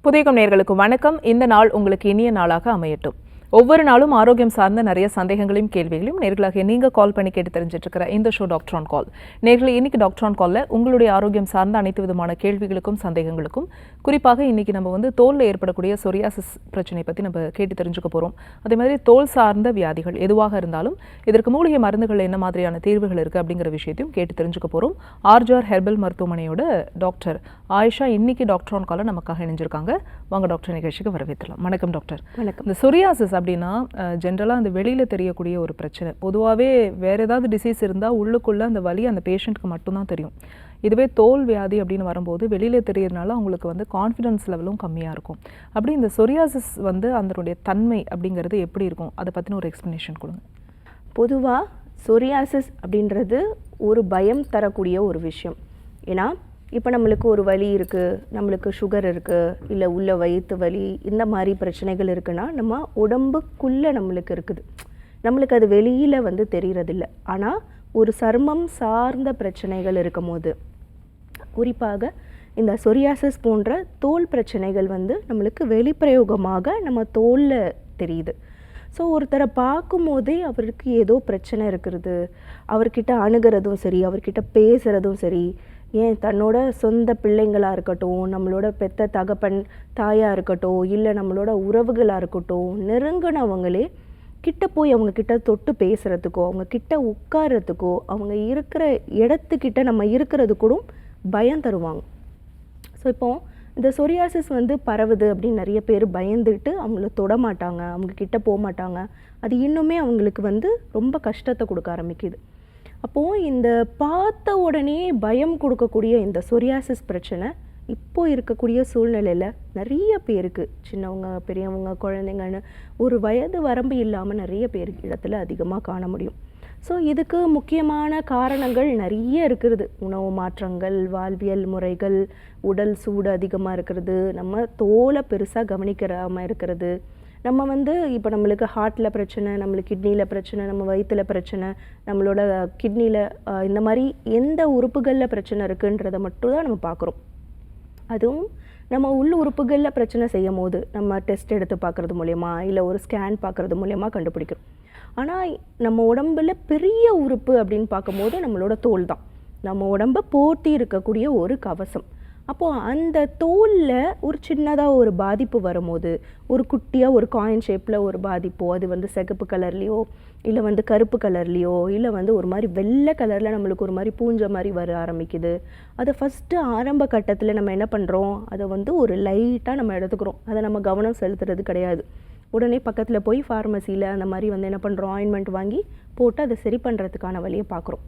புதியகம் நேயர்களுக்கு வணக்கம். இந்த நாள் உங்களுக்கு இனிய நாளாக அமையட்டும். ஒவ்வொரு நாளும் ஆரோக்கியம் சார்ந்த நிறைய சந்தேகங்களையும் கேள்விகளையும் நேர்களாக நீங்க கால் பண்ணி கேட்டு தெரிஞ்சிட்டு இருக்கிற இந்த ஷோ டாக்டர் ஆன் கால். நேர்களை இன்னைக்கு டாக்டர் ஆன் கால்ல உங்களுடைய ஆரோக்கியம் சார்ந்த அனைத்து விதமான கேள்விகளுக்கும் சந்தேகங்களுக்கும் குறிப்பாக இன்னைக்கு நம்ம தோல்ல ஏற்படக்கூடிய சொரியாசிஸ் பிரச்சனை பத்தி நம்ம கேட்டு தெரிஞ்சுக்க போறோம். அதே மாதிரி தோல் சார்ந்த வியாதிகள் எதுவாக இருந்தாலும் இதற்கு மூலிகை மருந்துகள் என்ன மாதிரியான தீர்வுகள் இருக்கு அப்படிங்கிற விஷயத்தையும் கேட்டு தெரிஞ்சுக்க போறோம். ஆர்ஜிஆர் ஹெர்பல் மருத்துவமனையோட டாக்டர் ஆயிஷா இன்னைக்கு டாக்டர் ஆன் கால்ல நமக்காக இணைஞ்சிருக்காங்க. வாங்க டாக்டர் நிகழ்ச்சிக்கு வரவேற்கலாம். வணக்கம் டாக்டர். வணக்கம். இந்த சொரியாசிஸ் அப்படின்னா ஜென்ரலாக அந்த வெளியில் தெரியக்கூடிய ஒரு பிரச்சனை. பொதுவாகவே வேறு ஏதாவது டிசீஸ் இருந்தால் உள்ளுக்குள்ளே அந்த வலி அந்த பேஷண்ட்டுக்கு மட்டும்தான் தெரியும். இதுவே தோல் வியாதி அப்படின்னு வரும்போது வெளியில் தெரியறதுனால அவங்களுக்கு கான்ஃபிடன்ஸ் லெவலும் கம்மியாக இருக்கும். அப்படி இந்த சொரியாசிஸ் அதனுடைய தன்மை அப்படிங்கிறது எப்படி இருக்கும், அதை பற்றின ஒரு எக்ஸ்ப்ளனேஷன் கொடுங்க. பொதுவாக சொரியாசிஸ் அப்படின்றது ஒரு பயம் தரக்கூடிய ஒரு விஷயம். ஏன்னா இப்போ நம்மளுக்கு ஒரு வலி இருக்குது, நம்மளுக்கு சுகர் இருக்குது, இல்லை உள்ள வயிற்று வலி, இந்த மாதிரி பிரச்சனைகள் இருக்குன்னா நம்ம உடம்புக்குள்ளே நம்மளுக்கு இருக்குது, நம்மளுக்கு அது வெளியில் தெரிகிறதில்ல. ஆனால் ஒரு சருமம் சார்ந்த பிரச்சனைகள் இருக்கும் போது, குறிப்பாக இந்த சொரியாசிஸ் போன்ற தோல் பிரச்சனைகள் நம்மளுக்கு வெளிப்பிரயோகமாக நம்ம தோலில் தெரியுது. ஸோ ஒருத்தரை பார்க்கும் போதே அவருக்கு ஏதோ பிரச்சனை இருக்கிறது, அவர்கிட்ட அணுகிறதும் சரி, அவர்கிட்ட பேசுகிறதும் சரி, ஏன் தன்னோட சொந்த பிள்ளைங்களாக இருக்கட்டும், நம்மளோட பெத்த தகப்பன் தாயாக இருக்கட்டும், இல்லை நம்மளோட உறவுகளாக இருக்கட்டும், நெருங்கினவங்களே கிட்ட போய் அவங்க கிட்ட தொட்டு பேசுகிறதுக்கோ, அவங்க கிட்ட உட்கார்றதுக்கோ, அவங்க இருக்கிற இடத்துக்கிட்ட நம்ம இருக்கிறது கூட பயம் தருவாங்க. ஸோ இப்போ இந்த சொரியாசிஸ் பரவுது அப்படின்னு நிறைய பேர் பயந்துட்டு அவங்கள தொட மாட்டாங்க, அவங்க கிட்ட போக மாட்டாங்க. அது இன்னுமே அவங்களுக்கு ரொம்ப கஷ்டத்தை கொடுக்க ஆரம்பிக்குது. அப்போது இந்த பார்த்த உடனே பயம் கொடுக்கக்கூடிய இந்த சொரியாசிஸ் பிரச்சனை இப்போ இருக்கக்கூடிய சூழ்நிலையில் நிறைய பேருக்கு, சின்னவங்க பெரியவங்க குழந்தைங்கன்னு ஒரு வயது வரம்பு இல்லாமல் நிறைய பேர் இடத்துல அதிகமாக காண முடியும். ஸோ இதுக்கு முக்கியமான காரணங்கள் நிறைய இருக்கிறது. உணவு மாற்றங்கள், வாழ்வியல் முறைகள், உடல் சூடு அதிகமாக இருக்கிறது, நம்ம தோலை பெருசாக கவனிக்கிறாமல் இருக்கிறது, நம்ம இப்போ நம்மளுக்கு ஹார்ட்டில் பிரச்சனை, நம்மளுக்கு கிட்னியில் பிரச்சனை, நம்ம வயிற்றில் பிரச்சனை, நம்மளோட கிட்னியில் இந்த மாதிரி எந்த உறுப்புகளில் பிரச்சனை இருக்குன்றதை மட்டும் தான் நம்ம பார்க்குறோம். அதுவும் நம்ம உள் உறுப்புகளில் பிரச்சனை செய்யும் போது நம்ம டெஸ்ட் எடுத்து பார்க்குறது மூலயமா, இல்லை ஒரு ஸ்கேன் பார்க்குறது மூலயமா கண்டுபிடிக்கிறோம். ஆனால் நம்ம உடம்பில் பெரிய உறுப்பு அப்படின்னு பார்க்கும்போது நம்மளோட தோல் தான். நம்ம உடம்பை போட்டி இருக்கக்கூடிய ஒரு கவசம். அப்போது அந்த தோலில் ஒரு சின்னதாக ஒரு பாதிப்பு வரும்போது, ஒரு குட்டியாக ஒரு காயின் ஷேப்பில் ஒரு பாதிப்போ, அது சிகப்பு கலர்லேயோ இல்லை கருப்பு கலர்லேயோ இல்லை ஒரு மாதிரி வெள்ளை கலரில் நம்மளுக்கு ஒரு மாதிரி பூஞ்ச மாதிரி வர ஆரம்பிக்குது. அதை ஃபஸ்ட்டு ஆரம்ப கட்டத்தில் நம்ம என்ன பண்ணுறோம், அதை ஒரு லைட்டாக நம்ம எடுத்துக்கிறோம். அதை நம்ம கவனம் செலுத்துறது கிடையாது. உடனே பக்கத்தில் போய் ஃபார்மசியில் அந்த மாதிரி என்ன பண்ணுறோம், ஆயின்மெண்ட் வாங்கி போட்டு அதை சரி பண்ணுறதுக்கான வழியை பார்க்குறோம்.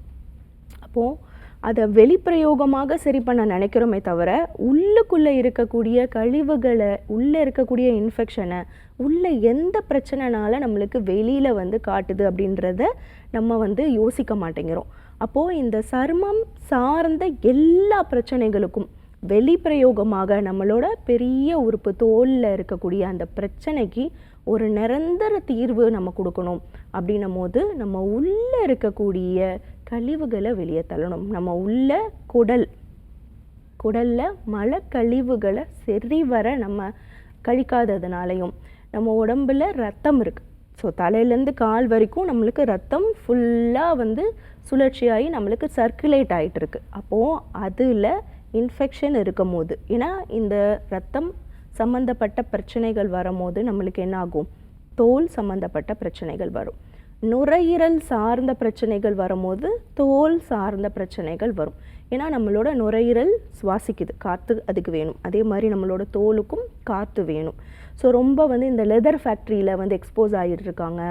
அப்போது அதை வெளிப்பிரயோகமாக சரி பண்ண நினைக்கிறோமே தவிர, உள்ளுக்குள்ளே இருக்கக்கூடிய கழிவுகளை, உள்ளே இருக்கக்கூடிய இன்ஃபெக்ஷனை, உள்ளே எந்த பிரச்சனைனால நம்மளுக்கு வெளியில் காட்டுது அப்படின்றத நம்ம யோசிக்க மாட்டேங்கிறோம். அப்போது இந்த சருமம் சார்ந்த எல்லா பிரச்சனைகளுக்கும் வெளிப்பிரயோகமாக நம்மளோட பெரிய உறுப்பு தோலில் இருக்கக்கூடிய அந்த பிரச்சனைக்கு ஒரு நிரந்தர தீர்வு நம்ம கொடுக்கணும். அப்படின்னும் போது நம்ம உள்ளே இருக்கக்கூடிய கழிவுகளை வெளியே தள்ளணும். நம்ம உள்ள குடலில் மல கழிவுகளை சரிவர நம்ம கழிக்காததுனாலையும், நம்ம உடம்புல ரத்தம் இருக்குது. ஸோ தலையிலேருந்து கால் வரைக்கும் நம்மளுக்கு ரத்தம் ஃபுல்லாக சுழற்சியாகி நம்மளுக்கு சர்க்குலேட் ஆகிட்டு இருக்கு. அப்போது அதில் இன்ஃபெக்ஷன் இருக்கும் போது, ஏன்னா இந்த ரத்தம் சம்மந்தப்பட்ட பிரச்சனைகள் வரும்போது நம்மளுக்கு என்ன ஆகும், தோல் சம்மந்தப்பட்ட பிரச்சனைகள் வரும். நுரையீரல் சார்ந்த பிரச்சனைகள் வரும்போது தோல் சார்ந்த பிரச்சனைகள் வரும். ஏன்னா நம்மளோட நுரையீரல் சுவாசிக்குது, காற்று அதுக்கு வேணும். அதே மாதிரி நம்மளோட தோலுக்கும் காற்று வேணும். ஸோ ரொம்ப இந்த லெதர் ஃபேக்ட்ரியில் எக்ஸ்போஸ் ஆகிட்டு இருக்காங்க,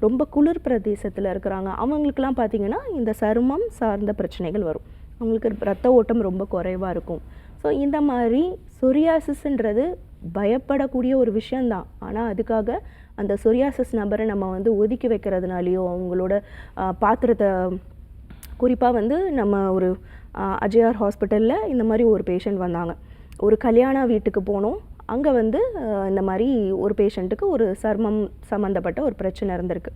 ரொம்ப குளிர் பிரதேசத்தில் இருக்கிறாங்க, அவங்களுக்கெல்லாம் பார்த்திங்கன்னா இந்த சருமம் சார்ந்த பிரச்சனைகள் வரும். அவங்களுக்கு ரத்த ஓட்டம் ரொம்ப குறைவாக இருக்கும். ஸோ இந்த மாதிரி சொரியாசிஸ்ன்றது பயப்படக்கூடிய ஒரு விஷயந்தான். ஆனால் அதுக்காக அந்த சொரியாசிஸ் நபரை நம்ம ஒதுக்கி வைக்கிறதுனாலையோ, அவங்களோட பாத்திரத்தை, குறிப்பாக நம்ம ஒரு அஜயார் ஹாஸ்பிட்டலில் இந்த மாதிரி ஒரு பேஷண்ட் வந்தாங்க. ஒரு கல்யாண வீட்டுக்கு போனோம். அங்கே இந்த மாதிரி ஒரு பேஷண்ட்டுக்கு ஒரு சர்மம் சம்மந்தப்பட்ட ஒரு பிரச்சனை இருந்திருக்கு.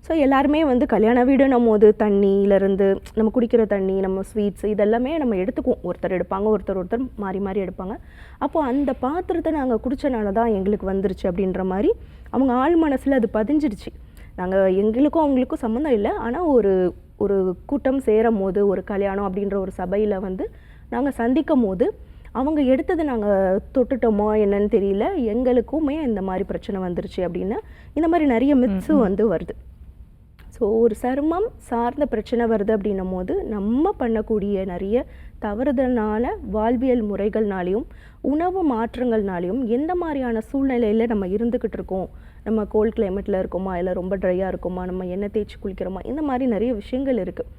ஸோ எல்லாருமே வந்து கல்யாண வீடுன்னும் போது தண்ணியிலேருந்து நம்ம குடிக்கிற தண்ணி, நம்ம ஸ்வீட்ஸ் இதெல்லாமே நம்ம எடுத்துக்குவோம். ஒருத்தர் எடுப்பாங்க, ஒருத்தர் மாறி மாறி எடுப்பாங்க. அப்போது அந்த பாத்திரத்தை நாங்கள் குடித்தனால தான் எங்களுக்கு வந்துருச்சு அப்படின்ற மாதிரி அவங்க ஆழ் மனசில் அது பதிஞ்சிடுச்சு. நாங்கள் எங்களுக்கும் அவங்களுக்கும் சம்மந்தம் இல்லை, ஆனால் ஒரு ஒரு கூட்டம் சேரும் போது, ஒரு கல்யாணம் அப்படின்ற ஒரு சபையில் வந்து நாங்கள் சந்திக்கும் போது அவங்க எடுத்தது நாங்கள் தொட்டுட்டோமோ என்னன்னு தெரியல, எங்களுக்குமே இந்த மாதிரி பிரச்சனை வந்துருச்சு அப்படின்னு இந்த மாதிரி நிறைய மித்ஸு வந்து வருது. ஸோ ஒரு சருமம் சார்ந்த பிரச்சனை வருது அப்படின்னும் போது நம்ம பண்ணக்கூடிய நிறைய தவறுதல்னால வாழ்வியல் முறைகள்னாலையும் உணவு மாற்றங்கள்னாலையும் எந்த மாதிரியான சூழ்நிலையில் நம்ம இருந்துக்கிட்டு இருக்கோம், நம்ம கோல்ட் கிளைமேட்டில் இருக்கோமா, இல்லை ரொம்ப ட்ரையாக இருக்குமா, நம்ம எண்ணெய் தேய்ச்சி குளிக்கிறோமா, இந்த மாதிரி நிறைய விஷயங்கள் இருக்குது.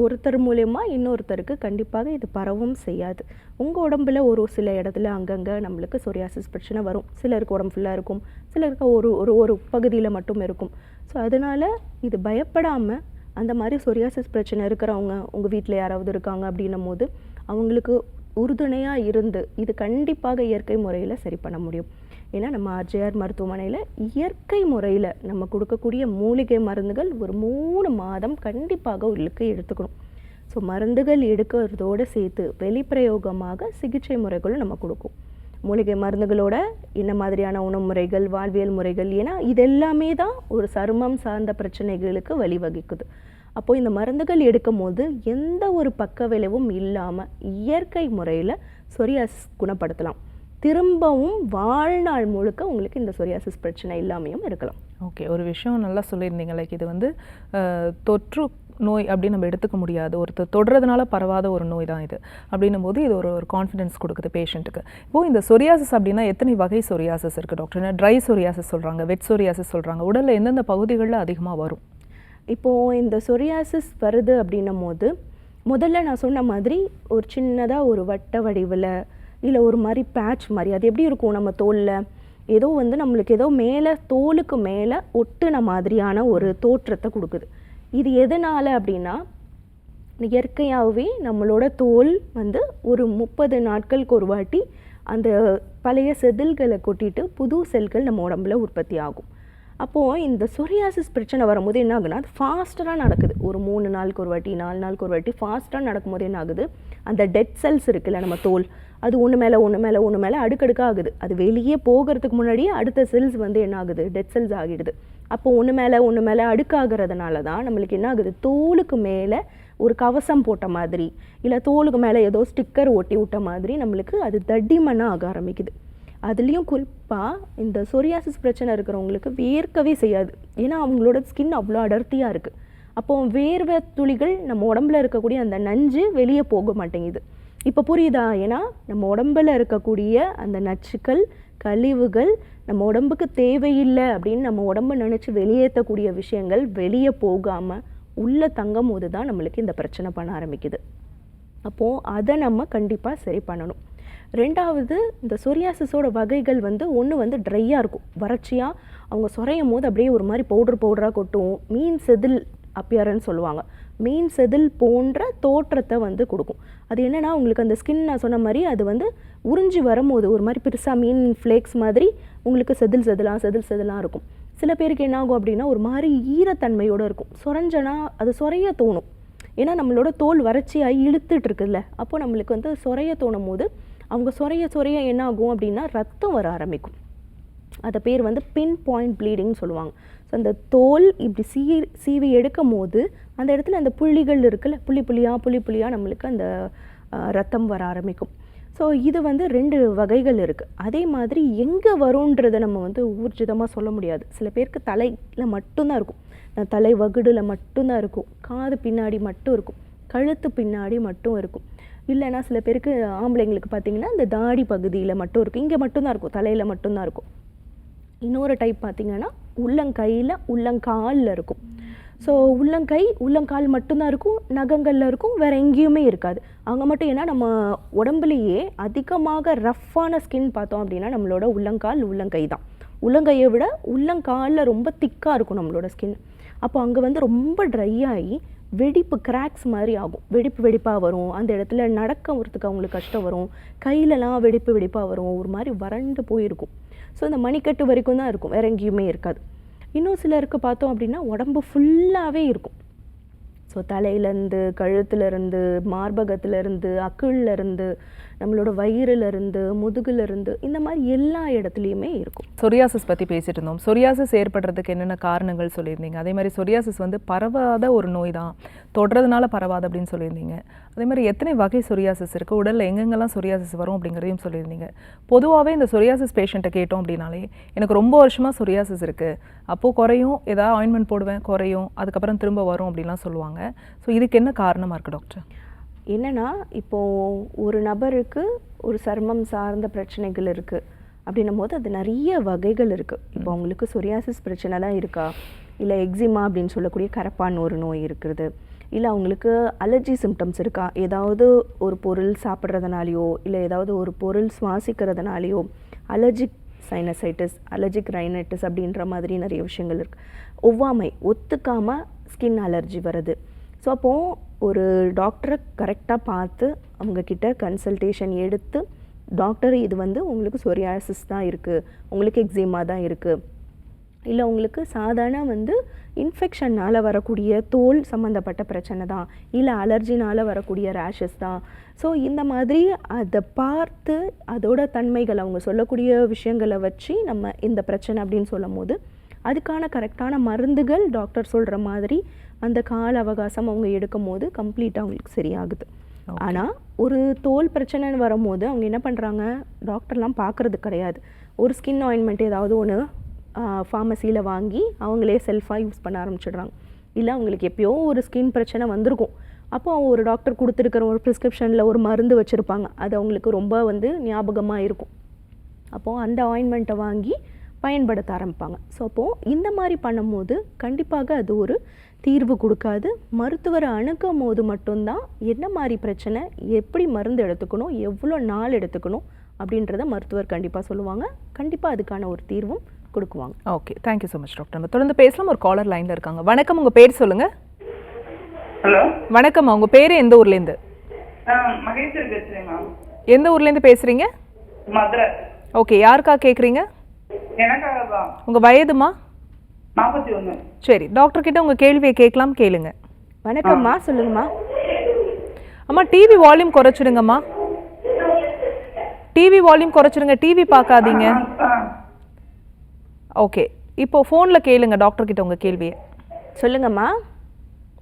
ஒருத்தர் மூலயமா இன்னொருத்தருக்கு கண்டிப்பாக இது பரவும் செய்யாது. உங்கள் உடம்புல ஒரு சில இடத்துல அங்கங்கே நம்மளுக்கு சொரியாசிஸ் பிரச்சனை வரும். சிலருக்கு உடம்பு ஃபுல்லாக இருக்கும், சிலருக்கு ஒரு ஒரு ஒரு பகுதியில் மட்டும் இருக்கும். ஸோ அதனால் இது பயப்படாமல் அந்த மாதிரி சொரியாசிஸ் பிரச்சனை இருக்கிறவங்க உங்கள் வீட்டில் யாராவது இருக்காங்க அப்படின்னும் போது அவங்களுக்கு உறுதுணையாக இருந்து இது கண்டிப்பாக இயற்கை முறையில் சரி பண்ண முடியும். ஏன்னா நம்ம ஆர்ஜேஆர் மருத்துவமனையில் இயற்கை முறையில் நம்ம கொடுக்கக்கூடிய மூலிகை மருந்துகள் ஒரு 3 மாதம் கண்டிப்பாக உள்ளுக்கு எடுத்துக்கணும். ஸோ மருந்துகள் எடுக்கிறதோடு சேர்த்து வெளிப்பிரயோகமாக சிகிச்சை முறைகளும் நம்ம கொடுக்கும். மூலிகை மருந்துகளோட என்ன மாதிரியான உணவு முறைகள், வாழ்வியல் முறைகள், ஏன்னா இதெல்லாமே தான் ஒரு சருமம் சார்ந்த பிரச்சனைகளுக்கு வழிவகுக்குது. அப்போது இந்த மருந்துகள் எடுக்கும் போது எந்த ஒரு பக்க விளைவும் இல்லாமல் இயற்கை முறையில் சொரியாசிஸ் குணப்படுத்தலாம். திரும்பவும் வாழ்நாள் முழுக்க உங்களுக்கு இந்த சொரியாசிஸ் பிரச்சனை இல்லாமையும் இருக்கலாம். ஓகே, ஒரு விஷயம் நல்லா சொல்லியிருந்தீங்க. லைக் இது வந்து தொற்று நோய் அப்படின்னு நம்ம எடுத்துக்க முடியாது, ஒருத்தர் தொடுறதுனால பரவாத ஒரு நோய் தான் இது. அப்படின்னும் போது இது ஒரு கான்ஃபிடென்ஸ் கொடுக்குது பேஷண்ட்டுக்கு. இப்போது இந்த சொரியாசிஸ் அப்படின்னா எத்தனை வகை சொரியாசிஸ் இருக்குது டாக்டர்? ட்ரை சொரியாசிஸ் சொல்கிறாங்க, வெட் சொரியாசிஸ் சொல்கிறாங்க. உடலில் எந்தெந்த பகுதிகளில் அதிகமாக வரும்? இப்போது இந்த சொரியாசிஸ் வருது அப்படின்னும் போது முதல்ல நான் சொன்ன மாதிரி ஒரு சின்னதாக ஒரு வட்ட வடிவில் இல்லை ஒரு மாதிரி பேட்ச் மாதிரி அது எப்படி இருக்கும் நம்ம தோலில், ஏதோ வந்து நம்மளுக்கு ஏதோ மேலே தோலுக்கு மேலே ஒட்டுன மாதிரியான ஒரு தோற்றத்தை கொடுக்குது. இது எதனால் அப்படின்னா இயற்கையாகவே நம்மளோட தோல் வந்து ஒரு 30 நாட்களுக்கு ஒரு வாட்டி அந்த பழைய செதில்களை கொட்டிட்டு புது செல்கள் நம்ம உடம்புல உற்பத்தி ஆகும். அப்போது இந்த சொரியாசிஸ் பிரச்சனை வரும்போது என்ன ஆகுதுன்னா அது ஃபாஸ்ட்டாக நடக்குது. ஒரு 3 நாளுக்கு ஒரு வாட்டி 4 நாளுக்கு ஒரு வாட்டி ஃபாஸ்ட்டாக நடக்கும்போது என்ன ஆகுது, அந்த டெட் செல்ஸ் இருக்குல்ல நம்ம தோல், அது ஒன்று மேலே அடுக்கடுக்காக ஆகுது. அது வெளியே போகிறதுக்கு முன்னாடியே அடுத்த செல்ஸ் வந்து என்ன ஆகுது, டெட் செல்ஸ் ஆகிடுது. அப்போ ஒன்று மேலே அடுக்காகிறதுனால தான் நம்மளுக்கு என்ன ஆகுது, தோலுக்கு மேலே ஒரு கவசம் போட்ட மாதிரி இல்லை தோலுக்கு மேலே ஏதோ ஸ்டிக்கர் ஒட்டி விட்ட மாதிரி நம்மளுக்கு அது தடிமனாக ஆக ஆரம்பிக்குது. அதுலேயும் குறிப்பாக இந்த சொரியாசிஸ் பிரச்சனை இருக்கிறவங்களுக்கு வேர்க்கவே செய்யாது. ஏன்னா அவங்களோட ஸ்கின் அவ்வளோ அடர்த்தியாக இருக்குது. அப்போது வேர்வை துளிகள் நம்ம உடம்புல இருக்கக்கூடிய அந்த நஞ்சு வெளியே போக மாட்டேங்குது. இப்போ புரியுதா? ஏன்னா நம்ம உடம்புல இருக்கக்கூடிய அந்த நச்சுக்கள், கழிவுகள் நம்ம உடம்புக்கு தேவையில்லை அப்படின்னு நம்ம உடம்பு நினச்சி வெளியேற்றக்கூடிய விஷயங்கள் வெளியே போகாமல் உள்ளே தங்கும் போது தான் நம்மளுக்கு இந்த பிரச்சனை பண்ண ஆரம்பிக்குது. அப்போது அதை நம்ம கண்டிப்பாக சரி பண்ணணும். ரெண்டாவது, இந்த சொரியாசிஸோட வகைகள் வந்து ஒன்று வந்து ட்ரையாக இருக்கும், வறட்சியாக அவங்க சொரையும் போது அப்படியே ஒரு மாதிரி பவுடராக கொட்டும். மீன் செதில் அப்பியரன்ஸ் சொல்லுவாங்க. மீன் செதில் போன்ற தோற்றத்தை வந்து கொடுக்கும். அது என்னென்னா உங்களுக்கு அந்த ஸ்கின் நான் சொன்ன மாதிரி அது வந்து உறிஞ்சி வரும்போது ஒரு மாதிரி பெருசாக மீன் ஃப்ளேக்ஸ் மாதிரி உங்களுக்கு செதில் செதிலாக இருக்கும். சில பேருக்கு என்ன ஆகும் அப்படின்னா ஒரு மாதிரி ஈரத்தன்மையோடு இருக்கும். சொரஞ்சனா அது சொரைய தோணும். ஏன்னா நம்மளோட தோல் வறட்சியாகி இழுத்துட்டு இருக்குல்ல, அப்போ நம்மளுக்கு வந்து சொரைய தோணும் போது அவங்க சொரைய என்ன ஆகும் அப்படின்னா ரத்தம் வர ஆரம்பிக்கும். அதை பேர் வந்து பின் பாயிண்ட் ப்ளீடிங்னு சொல்லுவாங்க. ஸோ அந்த தோல் இப்படி சீவி எடுக்கும் போது அந்த இடத்துல அந்த புள்ளிகள் இருக்குல்ல, புள்ளியாக நம்மளுக்கு அந்த ரத்தம் வர ஆரம்பிக்கும். ஸோ இது வந்து 2 வகைகள் இருக்குது. அதே மாதிரி எங்கே வரும்ன்றதை நம்ம வந்து ஊர்ஜிதமாக சொல்ல முடியாது. சில பேருக்கு தலையில் மட்டும்தான் இருக்கும், தலை வகுடில் மட்டும்தான் இருக்கும், காது பின்னாடி மட்டும் இருக்கும், கழுத்து பின்னாடி மட்டும் இருக்கும். இல்லைன்னா சில பேருக்கு ஆம்பளைங்களுக்கு பார்த்திங்கன்னா இந்த தாடி பகுதியில் மட்டும் இருக்கும், இங்கே மட்டும்தான் இருக்கும், தலையில் மட்டும்தான் இருக்கும். இன்னொரு டைப் பார்த்திங்கன்னா உள்ளங்கையில் உள்ளங்காலில் இருக்கும். ஸோ உள்ளங்கால் மட்டும்தான் இருக்கும், நகங்களில் இருக்கும், வேறு எங்கேயுமே இருக்காது. அங்கே மட்டும் ஏன்னா நம்ம உடம்புலையே அதிகமாக ரஃப்பான ஸ்கின் பார்த்தோம் அப்படின்னா நம்மளோட உள்ளங்கை தான். உள்ளங்கையை விட உள்ளங்காலில் ரொம்ப திக்காக இருக்கும் நம்மளோட ஸ்கின். அப்போ அங்கே வந்து ரொம்ப ட்ரை ஆகி வெடிப்பு கிராக்ஸ் மாதிரி ஆகும், வெடிப்பாக வரும். அந்த இடத்துல நடக்கிறதுக்கு அவங்களுக்கு கஷ்டம் வரும், கையிலலாம் வெடிப்பாக வரும், ஒரு மாதிரி வறண்டு போயிருக்கும். ஸோ இந்த மணிக்கட்டு வரைக்கும் தான் இருக்கும், வேற எங்கேயுமே இருக்காது. இன்னும் சிலருக்கு பார்த்தோம் அப்படின்னா உடம்பு ஃபுல்லாகவே இருக்கும். ஸோ தலையிலேருந்து, கழுத்துலேருந்து, மார்பகத்திலேருந்து, அக்குள்லேருந்து, நம்மளோட வயிறுலேருந்து, முதுகுலேருந்து, இந்த மாதிரி எல்லா இடத்துலையுமே இருக்கும். சொரியாசிஸ் பற்றி பேசிட்டு இருந்தோம். சொரியாசிஸ் ஏற்படுறதுக்கு என்னென்ன காரணங்கள் சொல்லியிருந்தீங்க. அதே மாதிரி சொரியாசிஸ் வந்து பரவாத ஒரு நோய் தான், தொடுறதுனால பரவாது அப்படின்னு சொல்லியிருந்தீங்க. அதே மாதிரி எத்தனை வகை சொரியாசிஸ் இருக்குது, உடலில் எங்கெங்கெல்லாம் சொரியாசிஸ் வரும் அப்படிங்கிறதையும் சொல்லியிருந்தீங்க. பொதுவாகவே இந்த சொரியாசிஸ் பேஷண்ட்டை கேட்டோம் அப்படின்னாலே எனக்கு ரொம்ப வருஷமாக சொரியாசிஸ் இருக்குது, அப்போது குறையும், ஏதாவது ஆயின்மெண்ட் போடுவேன் குறையும், அதுக்கப்புறம் திரும்ப வரும் அப்படின்லாம் சொல்லுவாங்க. ஸோ இதுக்கு என்ன காரணமாக இருக்குது டாக்டர்? என்னென்னா, இப்போது ஒரு நபருக்கு ஒரு சருமம் சார்ந்த பிரச்சனைகள் இருக்குது அப்படின்னும் போது அது நிறைய வகைகள் இருக்குது. இப்போ அவங்களுக்கு சொரியாசிஸ் பிரச்சனை தான் இருக்கா, இல்லை எக்ஸிமா அப்படின்னு சொல்லக்கூடிய கரப்பான் ஒரு நோய் இருக்குது, இல்லை அவங்களுக்கு அலர்ஜி சிம்டம்ஸ் இருக்கா, ஏதாவது ஒரு பொருள் சாப்பிட்றதுனாலையோ இல்லை ஏதாவது ஒரு பொருள் சுவாசிக்கிறதுனாலையோ அலர்ஜிக் சைனசைட்டிஸ், அலர்ஜிக் ரைனைட்டிஸ் அப்படின்ற மாதிரி நிறைய விஷயங்கள் இருக்குது. ஒவ்வாமை, ஒத்துக்காமல் ஸ்கின் அலர்ஜி வருது. ஸோ அப்போது ஒரு டாக்டரை கரெக்டாக பார்த்து அவங்கக்கிட்ட கன்சல்டேஷன் எடுத்து, டாக்டர் இது வந்து உங்களுக்கு சொரியாசிஸ் தான் இருக்குது, உங்களுக்கு எக்ஸிமா தான் இருக்குது, இல்லை உங்களுக்கு சாதாரண வந்து இன்ஃபெக்ஷன்னால் வரக்கூடிய தோல் சம்மந்தப்பட்ட பிரச்சனை தான், இல்லை அலர்ஜினால் வரக்கூடிய ரேஷஸ் தான். ஸோ இந்த மாதிரி அதை பார்த்து அதோட தன்மைகள் அவங்க சொல்லக்கூடிய விஷயங்களை வச்சு நம்ம இந்த பிரச்சனை அப்படின்னு சொல்லும் போது அதுக்கான கரெக்டான மருந்துகள் டாக்டர் சொல்கிற மாதிரி அந்த கால அவகாசம் அவங்க எடுக்கும் போது கம்ப்ளீட்டாக அவங்களுக்கு சரியாகுது. ஆனால் ஒரு தோல் பிரச்சனைன்னு வரும்போது அவங்க என்ன பண்ணுறாங்க, டாக்டர்லாம் பார்க்குறது கிடையாது. ஒரு ஸ்கின் ஆயின்மெண்ட் ஏதாவது ஒன்று ஃபார்மசியில் வாங்கி அவங்களே செல்ஃபாக யூஸ் பண்ண ஆரம்பிச்சிடுறாங்க. இல்லை அவங்களுக்கு எப்போயோ ஒரு ஸ்கின் பிரச்சனை வந்திருக்கும், அப்போ அவங்க ஒரு டாக்டர் கொடுத்துருக்கிற ஒரு ப்ரிஸ்கிரிப்ஷனில் ஒரு மருந்து வச்சுருப்பாங்க, அது அவங்களுக்கு ரொம்ப வந்து ஞாபகமாக இருக்கும். அப்போது அந்த ஆயின்மெண்ட்டை வாங்கி பயன்படுத்த ஆரம்பிப்பாங்க. ஸோ அப்போது இந்த மாதிரி பண்ணும்போது கண்டிப்பாக அது ஒரு தீர்வு கொடுக்காது. மருத்துவரை அணுகும் போது மட்டும்தான் என்ன மாதிரி பிரச்சனை, எப்படி மருந்து எடுத்துக்கணும், எவ்வளோ நாள் எடுத்துக்கணும் அப்படின்றத மருத்துவர் கண்டிப்பாக சொல்லுவாங்க. கண்டிப்பாக அதுக்கான ஒரு தீர்வும் கொடுக்குவாங்க. Okay, thank you so much doctor. நம்ம தொடர்ந்து பேசலாம். ஒரு காலர் லைனில் இருக்காங்க. வணக்கம், உங்கள் பேர் சொல்லுங்கள். ஹலோ வணக்கம், உங்கள் பேர் எந்த ஊர்லேருந்து? மகேஸ்வரி பேசுறேன் மேம். எந்த ஊர்லேருந்து பேசுகிறீங்க? மதுரை. ஓகே, யாருக்கா கேட்குறீங்க? எனக்காக தான். உங்கள் வயதுமா? 41. சரி, டாக்டர் கிட்ட உங்கள் கேள்வியை கேட்கலாம், கேளுங்க. வணக்கம்மா, சொல்லுங்கம்மா. அம்மா டிவி வால்யூம் குறைச்சிடுங்கம்மா, டிவி வால்யூம் குறைச்சிடுங்க, டிவி பார்க்காதீங்க. ஓகே, இப்போ ஃபோனில் கேளுங்க டாக்டர் கிட்ட உங்கள் கேள்வியை. சொல்லுங்கம்மா.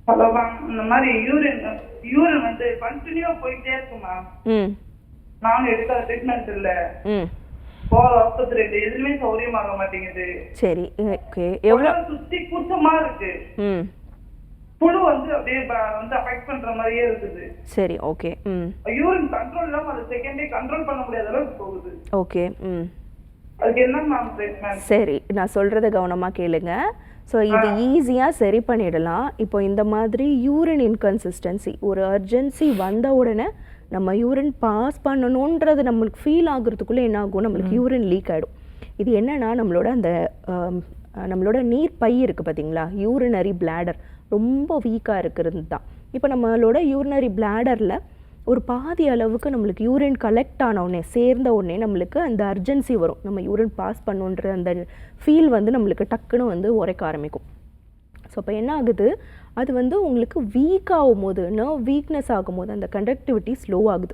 ஹலோ மேம், இந்த மாதிரி யூரின் வந்து கண்டினியூவா போயிட்டே இருக்குமா? நானும் எடுக்காத ட்ரீட்மெண்ட் இல்லை, எதுவுமே சௌரியமாக மாட்டேங்குது. சரி, ஓகே. எவ்வளவு சுத்தி கூச்சமா இருக்கு, புழு வந்து அப்படியே வந்து அஃபெக்ட் பண்ற மாதிரியே இருக்குது. சரி, ஓகே. யூரின் கண்ட்ரோல் இல்லாம அது செகண்டே கண்ட்ரோல் பண்ண முடியாத அளவுக்கு போகுது. ஓகே. அதுக்கு என்ன மேம் ட்ரீட்மெண்ட்? சரி, நான் சொல்றத கவனமா கேளுங்க. ஸோ இது ஈஸியாக சரி பண்ணிடலாம். இப்போ இந்த மாதிரி யூரின் இன்கன்சிஸ்டன்சி, ஒரு அர்ஜென்சி வந்த உடனே நம்ம யூரின் பாஸ் பண்ணணுன்றது நம்மளுக்கு ஃபீல் ஆகுறதுக்குள்ளே என்ன ஆகும், நம்மளுக்கு யூரின் லீக் ஆகிடும். இது என்னென்னா நம்மளோட அந்த நம்மளோட நீர் பை இருக்குது பார்த்தீங்களா, யூரினரி பிளாடர் ரொம்ப வீக்காக இருக்கிறது தான். இப்போ நம்மளோட யூரினரி பிளாடரில் ஒரு பாதி அளவுக்கு நம்மளுக்கு யூரின் கலெக்ட் ஆன உடனே, சேர்ந்த உடனே நம்மளுக்கு அந்த அர்ஜென்சி வரும், நம்ம யூரின் பாஸ் பண்ணுன்ற அந்த ஃபீல் வந்து நம்மளுக்கு டக்குன்னு வந்து உரைக்க ஆரம்பிக்கும். ஸோ அப்போ என்ன ஆகுது, அது வந்து உங்களுக்கு வீக் ஆகும் போது, நர்வ் வீக்னஸ் ஆகும்போது அந்த கண்டக்டிவிட்டி ஸ்லோ ஆகுது.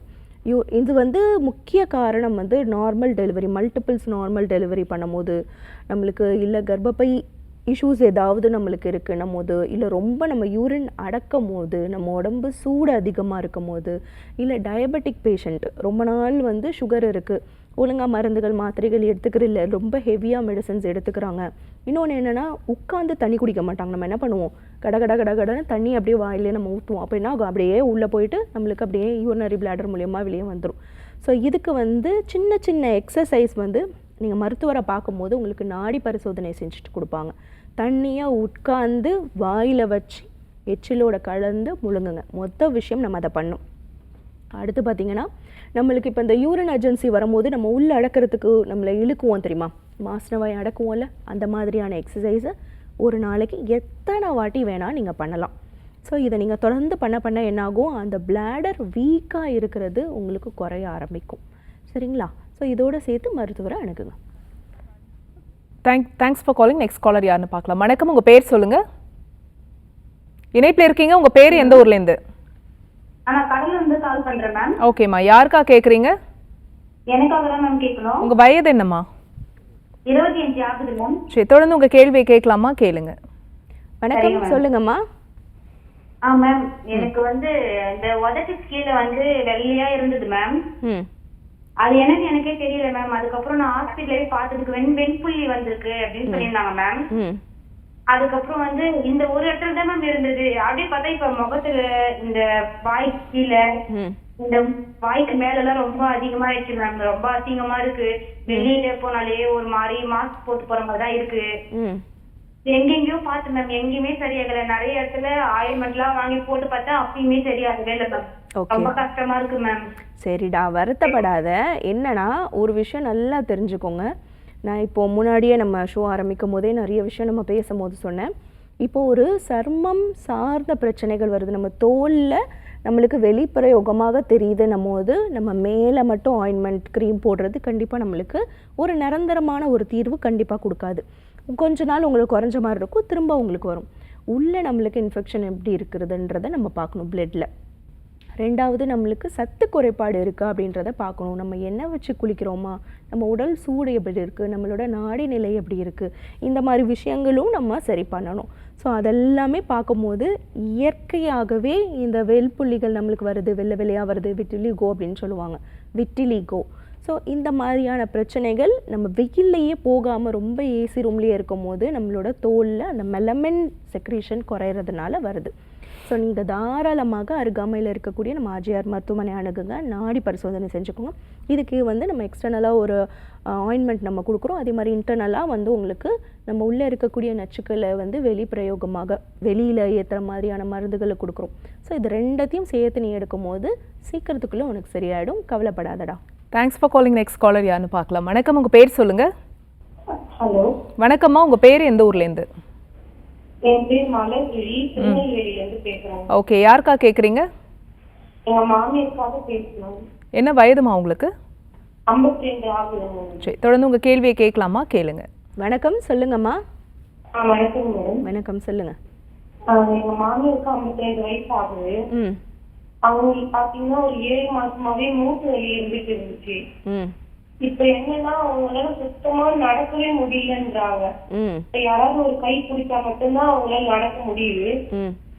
இது வந்து முக்கிய காரணம் வந்து normal delivery, multiples normal delivery பண்ணும்போது நம்மளுக்கு, இல்லை கர்ப்பப்பை இஷ்யூஸ் ஏதாவது நம்மளுக்கு இருக்குன்னும் போது, இல்லை ரொம்ப நம்ம யூரின் அடக்கும் போது, நம்ம உடம்பு சூடு அதிகமாக இருக்கும் போது, இல்லை டயபெட்டிக் பேஷண்ட் ரொம்ப நாள் வந்து சுகர் இருக்குது, ஒழுங்காக மருந்துகள் மாத்திரைகள் எடுத்துக்கிறது இல்லை, ரொம்ப ஹெவியாக மெடிசன்ஸ் எடுத்துக்கிறாங்க. இன்னொன்று என்னென்னா, உட்காந்து தண்ணி குடிக்க மாட்டாங்க. நம்ம என்ன பண்ணுவோம், கடன்னு தண்ணி அப்படியே வாயிலே நம்ம ஊற்றுவோம். அப்போ என்ன ஆகும், அப்படியே உள்ளே போயிட்டு நம்மளுக்கு அப்படியே யூரினரி பிளாடர் மூலியமாக வெளியே வந்துடும். ஸோ இதுக்கு வந்து சின்ன சின்ன எக்ஸசைஸ் வந்து நீங்கள் மருத்துவரை பார்க்கும்போது உங்களுக்கு நாடி பரிசோதனை செஞ்சுட்டு கொடுப்பாங்க. தண்ணியாக உட்காந்து வாயில் வச்சு எச்சிலோட கலந்து முழுங்குங்க. மொத்த விஷயம் நம்ம அதை பண்ணோம். அடுத்து பார்த்திங்கன்னா, நம்மளுக்கு இப்போ இந்த யூரின் அர்ஜென்சி வரும்போது நம்ம உள்ளே அடக்கிறதுக்கு நம்மளை இழுக்குவோம் தெரியுமா, மாசனவாய் அடக்குவோம்ல, அந்த மாதிரியான எக்ஸசைஸை ஒரு நாளைக்கு எத்தனை வாட்டி வேணால் நீங்கள் பண்ணலாம். ஸோ இதை நீங்கள் தொடர்ந்து பண்ண என்னாகும், அந்த பிளாடர் வீக்காக இருக்கிறது உங்களுக்கு குறைய ஆரம்பிக்கும். சரிங்களா? ஸோ இதோடு சேர்த்து மருத்துவரை அணுகுங்க. Thanks for calling. Next caller யாருன்னு பார்க்கலாம். வணக்கம், உங்க பேர் சொல்லுங்க. இணைப்பில் இருக்கீங்க, உங்க பேர் எந்த ஊர்ல இருந்து? நான் கடல்ல இருந்து கால் பண்றேன் மேம். ஓகேம்மா, யாருக்கா கேக்குறீங்க? எனக்காக தான் மேம் கேட்கணும். உங்க வயது என்னம்மா? 25 ஆகுது மேம். சரி, தொடர்ந்து உங்க கேள்வியை கேட்கலாமா? கேளுங்க. வணக்கம், சொல்லுங்கம்மா. மேம், எனக்கு வந்து இந்த உதட்டு கீழே வந்து வெள்ளையா இருந்தது மேம். அது எனக்கே தெரியல மேம். அதுக்கப்புறம் நான் ஹாஸ்பிட்டலே பார்த்ததுக்கு வெண்புள்ளி வந்திருக்கு அப்படின்னு சொல்லியிருந்தாங்க மேம். அதுக்கப்புறம் வந்து இந்த ஒரு இடத்துல தான் மேம் இருந்தது. அப்படியே பார்த்தா இப்ப முகத்துல இந்த வாய் கீழே இந்த வாய்க்கு மேல எல்லாம் ரொம்ப அதிகமாயிடுச்சு மேம். ரொம்ப அசிங்கமா இருக்கு. வெளியில போனாலே ஒரு மாதிரி மாஸ்க் போட்டு போற மாதிரிதான் இருக்கு. எங்கெங்கயோ பார்த்து மேம், எங்கேயுமே சரியாகல. நிறைய இடத்துல ஆயில்மெண்ட் எல்லாம் வாங்கி போட்டு பார்த்தா அப்பயுமே சரியாகவே இல்லை மேம். ரொம்ப கஷ்டமா இருக்கு மேம். சரிடா, வருத்தப்படாத. என்னன்னா ஒரு விஷயம் நல்லா தெரிஞ்சுக்கோங்க. நான் இப்போ முன்னாடியே நம்ம ஷோ ஆரம்பிக்கும் போதே நிறைய விஷயம் நம்ம பேசும்போது சொன்னேன். இப்போ ஒரு சர்மம் சார்ந்த பிரச்சனைகள் வருது, நம்ம தோலில் நம்மளுக்கு வெளிப்பிரயோகமாக தெரியுதுன்னும் போது நம்ம மேலே மட்டும் ஆயின்மெண்ட் க்ரீம் போடுறது கண்டிப்பாக நம்மளுக்கு ஒரு நிரந்தரமான ஒரு தீர்வு கண்டிப்பாக கொடுக்காது. கொஞ்ச நாள் உங்களுக்கு குறைஞ்ச மாதிரி இருக்கும், திரும்ப உங்களுக்கு வரும். உள்ளே நம்மளுக்கு இன்ஃபெக்ஷன் எப்படி இருக்கிறதுன்றதை நம்ம பார்க்கணும் பிளட்டில். ரெண்டாவது, நம்மளுக்கு சத்து குறைபாடு இருக்கா அப்படின்றத பார்க்கணும். நம்ம எண்ணெய் வச்சு குளிக்கிறோமா, நம்ம உடல் சூடு எப்படி இருக்குது, நம்மளோட நாடி நிலை எப்படி இருக்குது, இந்த மாதிரி விஷயங்களும் நம்ம சரி பண்ணணும். ஸோ அதெல்லாமே பார்க்கும்போது இயற்கையாகவே இந்த வெள்புள்ளிகள் நம்மளுக்கு வருது, வெள்ளை வெள்ளையாக வருது, விட்டிலிகோ அப்படின்னு சொல்லுவாங்க, விட்டிலிகோ. ஸோ இந்த மாதிரியான பிரச்சனைகள் நம்ம வெயில்லையே போகாமல் ரொம்ப ஏசி ரூம்லேயே இருக்கும் போது நம்மளோட தோலில் அந்த மெலமின் செக்ரீஷன் குறையிறதுனால வருது. ஸோ நீங்கள் தாராளமாக அருகாமையில் இருக்கக்கூடிய நம்ம ஆர்ஜிஆர் மருத்துவமனை அணுகுங்க, நாடி பரிசோதனை செஞ்சுக்கோங்க. இதுக்கு வந்து நம்ம எக்ஸ்டர்னலாக ஒரு ஆயின்மெண்ட் நம்ம கொடுக்குறோம். அதே மாதிரி இன்டர்னலாக வந்து உங்களுக்கு நம்ம உள்ளே இருக்கக்கூடிய நச்சுக்களை வந்து வெளிப்பிரயோகமாக வெளியில் ஏற்றுற மாதிரியான மருந்துகளை கொடுக்குறோம். ஸோ இது ரெண்டத்தையும் சேர்த்து நீ எடுக்கும் போது சீக்கிரத்துக்குள்ளே உனக்கு சரியாயிடும், கவலைப்படாதடா. Thanks for calling. Next caller யாருன்னு பார்க்கலாம். வணக்கம், உங்க பேர் சொல்லுங்க. ஹலோ, வணக்கம்மா, உங்க பேர் எந்த ஊர்ல இருந்து? என் பேர் மலர்விழி, திருநெல்வேலியில இருந்து பேசுறேன். ஓகே, யாருக்கா கேக்குறீங்க? எங்க மாமியாருக்காக பேசணும். என்ன வயதுமா உங்களுக்கு? 52 ஆகுது. சரி, தொடர்ந்து உங்க கேள்வியை கேட்கலாமா? கேளுங்க. வணக்கம், சொல்லுங்கம்மா. வணக்கம் மேடம். வணக்கம், சொல்லுங்க. எங்க மாமியாருக்கு 52 வயசு ஆகுது. அவங்களுக்கு பாத்தீங்கன்னா ஒரு 7 மாசமாவே மூட்டு வலி இருந்துட்டு இருந்துச்சு. இப்ப என்னன்னா அவங்களால சுத்தமா நடக்கவே முடியலன்றாங்க. இப்ப யாராவது ஒரு கை பிடிச்சா மட்டும்தான் அவங்களால நடக்க முடியுது.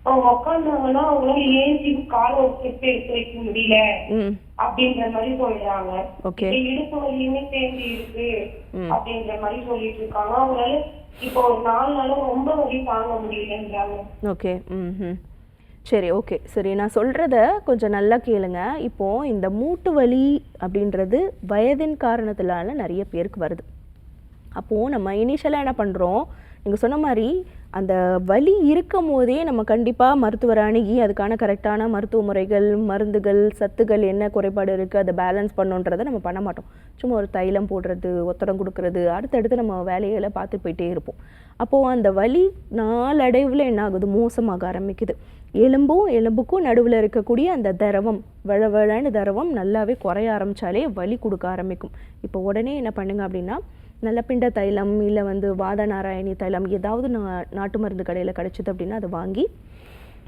அவங்க உட்காந்தாங்கன்னா அவங்களால ஏஞ்சி காலை ஒரு ஸ்டெப் எடுத்து வைக்க முடியல அப்படின்ற மாதிரி சொல்றாங்க. இடுப்பு வலியுமே சேர்ந்து இருக்கு அப்படின்ற மாதிரி சொல்லிட்டு இருக்காங்க. அவங்களால இப்போ ஒரு 4 நாளா ரொம்ப வலி தாங்க முடியலன்றாங்க. ஓகே, சரி, ஓகே, சரி, நான் சொல்கிறத கொஞ்சம் நல்லா கேளுங்க. இப்போது இந்த மூட்டு வலி அப்படின்றது வயதின் காரணத்தினால நிறைய பேருக்கு வருது. அப்போது நம்ம இனிஷியலாக என்ன பண்ணுறோம், நீங்கள் சொன்ன மாதிரி அந்த வலி இருக்கும் போதே நம்ம கண்டிப்பாக மருத்துவரை அணுகி அதுக்கான கரெக்டான மருத்துவ முறைகள், மருந்துகள், சத்துக்கள் என்ன குறைபாடு இருக்குது அதை பேலன்ஸ் பண்ணுன்றதை நம்ம பண்ண மாட்டோம். சும்மா ஒரு தைலம் போடுறது, ஒத்தடம் கொடுக்கறது, அடுத்தடுத்து நம்ம வேலைகளை பார்த்து போயிட்டே இருப்போம். அப்போது அந்த வலி நாளடைவில் என்ன ஆகுது, மோசமாக ஆரம்பிக்குது. எலும்புக்கும் நடுவில் இருக்கக்கூடிய அந்த திரவம், வழவழன்னு திரவம் நல்லாவே குறைய ஆரம்பித்தாலே வலி கொடுக்க ஆரம்பிக்கும். இப்போ உடனே என்ன பண்ணுங்க அப்படின்னா, நல்ல பிண்ட தைலம் இல்லை வந்து வாத நாராயணி தைலம் ஏதாவது நாட்டு மருந்து கடையில் கிடச்சிது அப்படின்னா அதை வாங்கி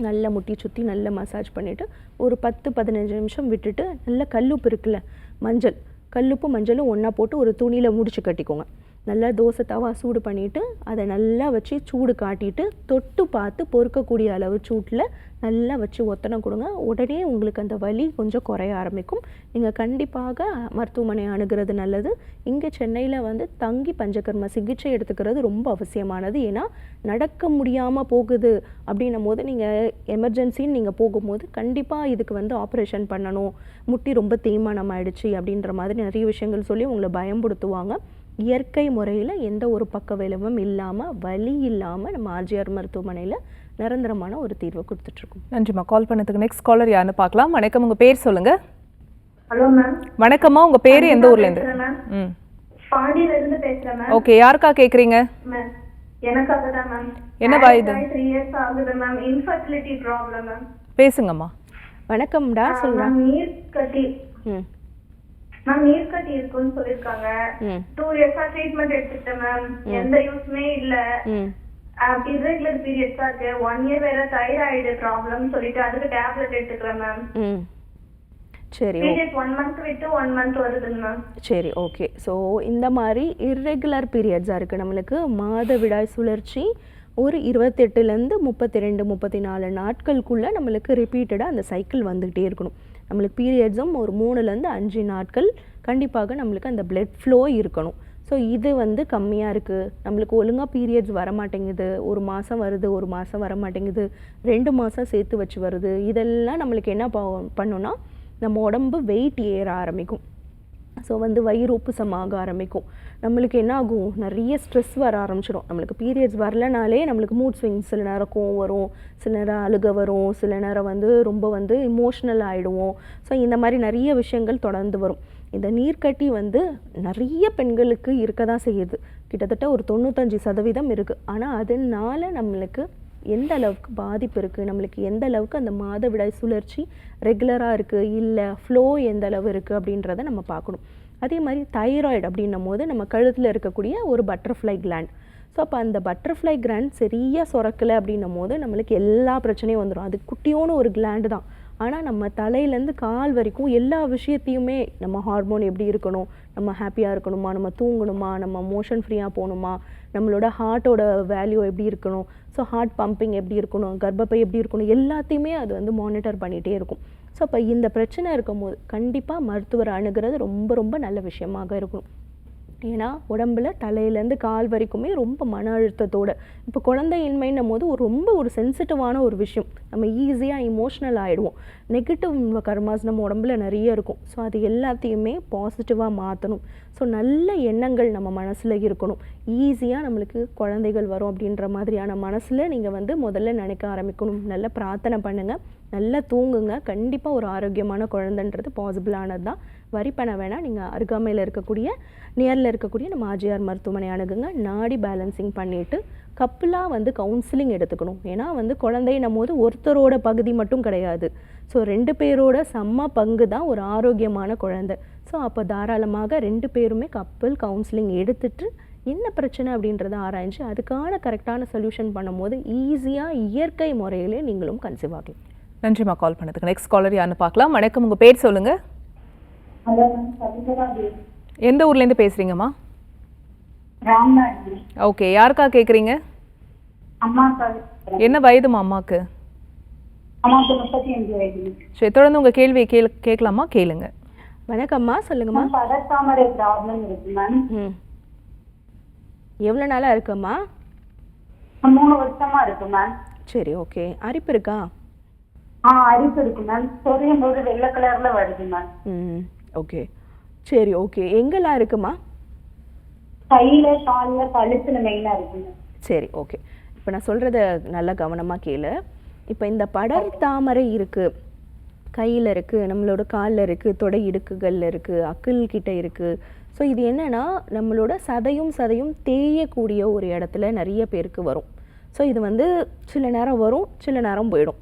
நல்லா முட்டி சுற்றி நல்லா மசாஜ் பண்ணிவிட்டு ஒரு 10-15 நிமிஷம் விட்டுட்டு நல்லா கல்லுப்பு இருக்குல்ல, கல்லுப்பு மஞ்சளும் ஒன்றா போட்டு ஒரு துணியில் முடிச்சு கட்டிக்கோங்க. நல்லா தோசை தவா சூடு பண்ணிவிட்டு அதை நல்லா வச்சு சூடு காட்டிட்டு தொட்டு பார்த்து பொறுக்கக்கூடிய அளவு சூட்டில் நல்லா வச்சு ஒத்தனம் கொடுங்க. உடனே உங்களுக்கு அந்த வலி கொஞ்சம் குறைய ஆரம்பிக்கும். நீங்கள் கண்டிப்பாக மருத்துவமனை அணுகிறது நல்லது. இங்கே சென்னையில் வந்து தங்கி பஞ்சகர்ம சிகிச்சை எடுத்துக்கிறது ரொம்ப அவசியமானது. ஏன்னா நடக்க முடியாமல் போகுது அப்படின்னும் போது நீங்கள் எமர்ஜென்சின்னு நீங்கள் போகும்போது கண்டிப்பாக இதுக்கு வந்து ஆப்ரேஷன் பண்ணணும், முட்டி ரொம்ப தேய்மானம் ஆயிடுச்சு அப்படின்ற மாதிரி நிறைய விஷயங்கள் சொல்லி உங்களை பயம்படுத்துவாங்க. இயற்கை முறையில் எந்த ஒரு பக்க விளைவும் இல்லாமல் வலி இல்லாமல் நம்ம ஆர்ஜிஆர் மருத்துவமனையில் நிரந்தரமான ஒரு தீர்வை கொடுத்துட்ருக்கோம். நன்றிம்மா, கால் பண்ணதுக்கு. நெக்ஸ்ட் காலர் யாருன்னு பார்க்கலாம். வணக்கம், உங்கள் பேர் சொல்லுங்க. Hello ma'am. வணக்கம்மா, உங்கள் பேர் எந்த ஊர்லேருந்து? பாண்டியிலிருந்து பேசுகிறேன் மேம். ஓகே, யாருக்கா கேட்குறீங்க? எனக்காக தான் மேம். என்ன வயது? 3 இயர்ஸ் ஆகுது மேம். Infertility problem ma'am. பேசுங்கம்மா. வணக்கம்டா, சொல்லுங்க. நீர் கட்டி மேம் நீர்க்கட்டி இருக்குன்னு சொல்லிருக்காங்க. 2 இயர்ஸா ட்ரீட்மெண்ட் எடுத்துட்டேன் மேம். எந்த யூஸ்மே இல்ல. irregular periods இருக்கு. 1 year வேற தைராய்டு ப்ராப்ளம் சொல்லிட்டு அதுக்கு டேப்லெட் எடுத்துக்கிறேன் மேம். சரி, பீரியட்ஸ் 1 month விட்டு 1 month வருதுங்க மேம். சரி, ஓகே. ஸோ இந்த மாதிரி இர்ரெகுலர் பீரியட்ஸாக இருக்குது. நம்மளுக்கு மாதவிடாய் சுழற்சி ஒரு 28லேருந்து 32 34 நாட்களுக்குள்ளே நம்மளுக்கு ரிப்பீட்டடாக அந்த சைக்கிள் வந்துக்கிட்டே இருக்கணும். நம்மளுக்கு பீரியட்ஸும் ஒரு 3லேருந்து 5 நாட்கள் கண்டிப்பாக நம்மளுக்கு அந்த பிளட் ஃப்ளோ இருக்கணும். ஸோ இது வந்து கம்மியாக இருக்குது, நம்மளுக்கு ஒழுங்காக பீரியட்ஸ் வர மாட்டேங்குது, ஒரு மாதம் வருது, ஒரு மாதம் வர மாட்டேங்குது, 2 மாதம் சேர்த்து வச்சு வருது, இதெல்லாம் நம்மளுக்கு என்ன பண்ணோன்னா நம்ம உடம்பு வெயிட் ஏற ஆரம்பிக்கும். ஸோ வந்து வயிறு உப்புசமாக ஆரம்பிக்கும். நம்மளுக்கு என்ன ஆகும், நிறைய ஸ்ட்ரெஸ் வர ஆரம்பிச்சிடும். நம்மளுக்கு பீரியட்ஸ் வரலனாலே நம்மளுக்கு மூட் ஸ்விங்ஸ், சில நேரம் கோவம் வரும், சில நேரம் அழுக வரும், சில நேரம் வந்து ரொம்ப வந்து இமோஷ்னல் ஆகிடுவோம். ஸோ இந்த மாதிரி நிறைய விஷயங்கள் தொடர்ந்து வரும். இந்த நீர்க்கட்டி வந்து நிறைய பெண்களுக்கு இருக்க தான் செய்யுது. கிட்டத்தட்ட ஒரு 95% இருக்குது. ஆனால் அதனால நம்மளுக்கு எந்த அளவுக்கு பாதிப்பு இருக்குது, நம்மளுக்கு எந்த அளவுக்கு அந்த மாதவிடாய் சுழற்சி ரெகுலராக இருக்குது இல்லை ஃப்ளோ எந்த அளவு இருக்குது அப்படின்றத நம்ம பார்க்கணும். அதே மாதிரி தைராய்டு அப்படின்னும் போது நம்ம கழுத்தில் இருக்கக்கூடிய ஒரு பட்டர்ஃப்ளை கிளாண்ட். ஸோ அப்போ அந்த பட்டர்ஃப்ளை கிளாண்ட் சரியாக சுரக்கலை அப்படின்னும் போது நம்மளுக்கு எல்லா பிரச்சனையும் வந்துடும். அது குட்டியோன்னு ஒரு கிளாண்டு தான். ஆனால் நம்ம தலையிலேருந்து கால் வரைக்கும் எல்லா விஷயத்தையுமே நம்ம ஹார்மோன் எப்படி இருக்கணும், நம்ம ஹாப்பியாக இருக்கணுமா, நம்ம தூங்கணுமா, நம்ம மோஷன் ஃப்ரீயாக போகணுமா, நம்மளோட ஹார்ட்டோட வேல்யூ எப்படி இருக்கணும், ஸோ ஹார்ட் பம்பிங் எப்படி இருக்கணும், கர்ப்பப்பை எப்படி இருக்கணும், எல்லாத்தையுமே அது வந்து மானிட்டர் பண்ணிகிட்டே இருக்கும். ஸோ அப்போ இந்த பிரச்சனை இருக்கும்போது கண்டிப்பாக மருத்துவரை அணுகிறது ரொம்ப ரொம்ப நல்ல விஷயமாக இருக்கணும். ஏன்னா உடம்புல தலையிலேருந்து கால் வரைக்குமே ரொம்ப மன அழுத்தத்தோடு, இப்போ குழந்தையின்மைன்னும் போது ரொம்ப ஒரு சென்சிட்டிவான ஒரு விஷயம், நம்ம ஈஸியாக இமோஷ்னல் ஆகிடுவோம். நெகட்டிவ் கர்மாஸ் நம்ம உடம்புல நிறைய இருக்கும். ஸோ அது எல்லாத்தையுமே பாசிட்டிவாக மாற்றணும். ஸோ நல்ல எண்ணங்கள் நம்ம மனசில் இருக்கணும். ஈஸியாக நம்மளுக்கு குழந்தைகள் வரும் அப்படின்ற மாதிரியான மனசில் நீங்கள் வந்து முதல்ல நினைக்க ஆரம்பிக்கணும். நல்ல பிரார்த்தனை பண்ணுங்கள், நல்லா தூங்குங்க. கண்டிப்பாக ஒரு ஆரோக்கியமான குழந்தைன்றது பாசிபிளானது தான். வரி பண்ண வேணாம். நீங்கள் அருகாமையில் இருக்கக்கூடிய நியரில் இருக்கக்கூடிய நம்ம ஆர்ஜிஆர் மருத்துவமனை அணுகுங்க. நாடி பேலன்சிங் பண்ணிவிட்டு கப்புலாக வந்து கவுன்சிலிங் எடுத்துக்கணும். ஏன்னா வந்து குழந்தைன்னும் போது ஒருத்தரோட பகுதி மட்டும் கிடையாது. ஸோ 2 பேரோட சம பங்கு தான் ஒரு ஆரோக்கியமான குழந்தை. ஸோ அப்போ தாராளமாக 2 பேருமே கப்பல் கவுன்சிலிங் எடுத்துட்டு என்ன பிரச்சனை அப்படின்றத ஆராய்ஞ்சு அதுக்கான கரெக்டான சொல்யூஷன் பண்ணும்போது ஈஸியாக இயற்கை முறையிலே நீங்களும் கன்சீவ் ஆகலாம். நன்றிம்மா கால் பண்ணதுக்கு. நெக்ஸ்ட் காலர் யாருன்னு பார்க்கலாம். வணக்கம், உங்கள் பேர் சொல்லுங்கள். எந்த ஊர்லேருந்து பேசுகிறீங்கம்மா? ஓகே, யாருக்கா கேட்குறீங்க? என்ன வயதுமா அம்மாவுக்கு? சரி, தொடர்ந்து உங்கள் கேள்வியை கேட்கலாமா? கேளுங்க. வணக்கம்மா, சொல்லுங்கம்மா. பதத்தாமரை ப்ராப்ளம் இருக்கு மேம். எவ்வளோ நாளாக இருக்கும்மா? 3 வருஷமா இருக்கு மேம். சரி, ஓகே. அரிப்பு இருக்கா? அரிப்பு இருக்கு மேம். சொரியும் போது வெள்ளை கலர்ல வருது மேம். ஓகே, சரி, ஓகே. எங்கெல்லாம் இருக்குமா? கையில, கால்ல, கழுத்துல மெயினா இருக்கு மேம். சரி, ஓகே. இப்போ நான் சொல்கிறத நல்லா கவனமாக கேளு. இப்போ இந்த படர் தாமரை இருக்குது, கையில் இருக்குது, நம்மளோட காலில் இருக்குது, தொடை இடுக்குகளில் இருக்குது, அக்கிள் கிட்ட இருக்குது. ஸோ இது என்னென்னா நம்மளோட சதையும் தேயக்கூடிய ஒரு இடத்துல நிறைய பேருக்கு வரும். ஸோ இது வந்து சில நேரம் வரும், சில நேரம் போயிடும்.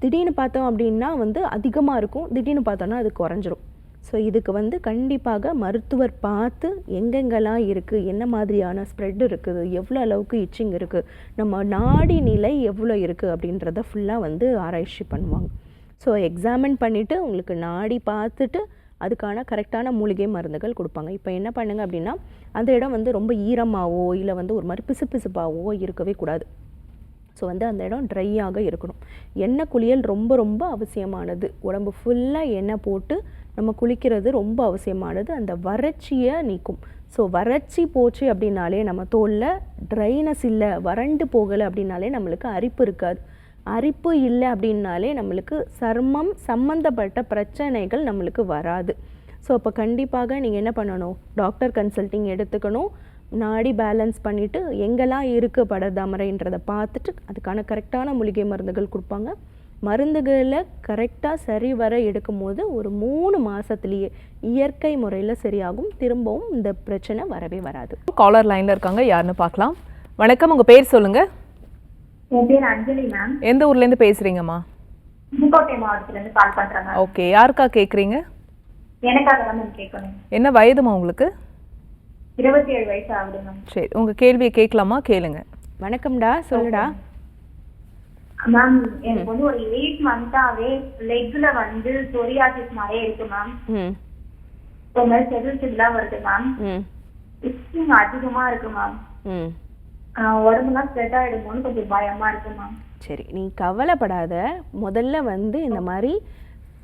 திடீர்னு பார்த்தோம் அப்படின்னா வந்து அதிகமாக இருக்கும், திடீர்னு பார்த்தோன்னா அது குறைஞ்சிரும். ஸோ இதுக்கு வந்து கண்டிப்பாக மருத்துவர் பார்த்து எங்கெங்கெல்லாம் இருக்குது, என்ன மாதிரியான ஸ்ப்ரெட் இருக்குது, எவ்வளோ அளவுக்கு இச்சிங் இருக்குது, நம்ம நாடி நிலை எவ்வளோ இருக்குது அப்படின்றத ஃபுல்லாக வந்து ஆராய்ச்சி பண்ணுவாங்க. ஸோ எக்ஸாமின் பண்ணிவிட்டு உங்களுக்கு நாடி பார்த்துட்டு அதுக்கான கரெக்டான மூலிகை மருந்துகள் கொடுப்பாங்க. இப்போ என்ன பண்ணுங்க அப்படின்னா அந்த இடம் வந்து ரொம்ப ஈரமாகவோ இல்லை வந்து ஒரு மாதிரி பிசுபிசுப்பாகவோ இருக்கவே கூடாது. ஸோ வந்து அந்த இடம் ட்ரையாக இருக்கணும். எண்ணெய் குளியல் ரொம்ப ரொம்ப அவசியமானது. உடம்பு ஃபுல்லாக எண்ணெய் போட்டு நம்ம குளிக்கிறது ரொம்ப அவசியமானது. அந்த வறட்சியை நீக்கும். ஸோ வறட்சி போச்சு அப்படின்னாலே நம்ம தோலில் ட்ரைனஸ் இல்லை, வறண்டு போகலை அப்படின்னாலே நம்மளுக்கு அரிப்பு இருக்காது. அரிப்பு இல்லை அப்படின்னாலே நம்மளுக்கு சர்மம் சம்மந்தப்பட்ட பிரச்சனைகள் நம்மளுக்கு வராது. ஸோ அப்போ கண்டிப்பாக நீங்கள் என்ன பண்ணணும், டாக்டர் கன்சல்ட்டிங் எடுத்துக்கணும். நாடி பேலன்ஸ் பண்ணிவிட்டு எங்கெல்லாம் இருக்குது படர்தாமரைன்றதை பார்த்துட்டு அதுக்கான கரெக்டான மூலிகை மருந்துகள் கொடுப்பாங்க. மருந்துகளை கரெக்டாக சரி வர எடுக்கும் போது ஒரு 3 மாதத்துலேயே இயற்கை முறையில் சரியாகும். திரும்பவும் இந்த பிரச்சனை வரவே வராது. காலர் லைனில் இருக்காங்க, யாருன்னு பார்க்கலாம். வணக்கம், உங்கள் பேர் சொல்லுங்கள். என் பேர் அஞ்சலி மேம். எந்த ஊர்லேருந்து பேசுகிறீங்கம்மா? புதுக்கோட்டை மாவட்டத்துலேருந்து கால் பண்ணுறேன். ஓகே, யாருக்கா கேட்குறீங்க? எனக்காக தான் மேம் கேட்கணும். என்ன வயதுமா உங்களுக்கு? 27 வயசு ஆகுது மேம். சரி, உங்கள் கேள்வியை கேட்கலாமா? கேளுங்க. வணக்கம்டா, சொல்லுடா. மேம் எனக்கு வந்து ஒரு 8 மந்த்தாவே லெக்ல வந்து சொரியாசிஸ் மாதிரியே இருக்கு மேம். ஒரு மாதிரி செதில் வருது மேம். இச்சிங் அதிகமா இருக்கு மேம். உடம்புலாம் ஸ்ப்ரெட் ஆயிடுமோன்னு கொஞ்சம் பயமா இருக்கு மேம். சரி, நீ கவலைப்படாத. முதல்ல வந்து இந்த மாதிரி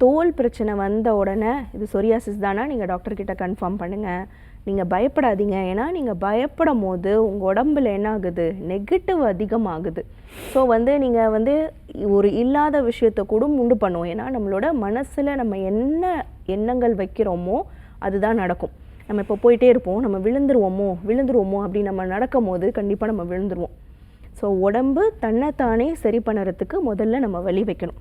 தோல் பிரச்சனை வந்த உடனே இது சொரியாசிஸ் தானா நீங்கள் டாக்டர்கிட்ட கன்ஃபார்ம் பண்ணுங்கள். நீங்கள் பயப்படாதீங்க. ஏன்னா நீங்கள் பயப்படும் போது உங்கள் உடம்புல என்ன ஆகுது, நெகட்டிவ் அதிகமாகுது. ஸோ வந்து நீங்கள் வந்து ஒரு இல்லாத விஷயத்தை கூட உண்டு பண்ணுவோம். ஏன்னா நம்மளோட மனசில் நம்ம என்ன எண்ணங்கள் வைக்கிறோமோ அதுதான் நடக்கும். நம்ம இப்போ போயிட்டே இருப்போம், நம்ம விழுந்துருவோமோ அப்படி நம்ம நடக்கும் போது கண்டிப்பாக நம்ம விழுந்துருவோம். ஸோ உடம்பு தன்னைத்தானே சரி பண்ணுறதுக்கு முதல்ல நம்ம வழி வைக்கணும்.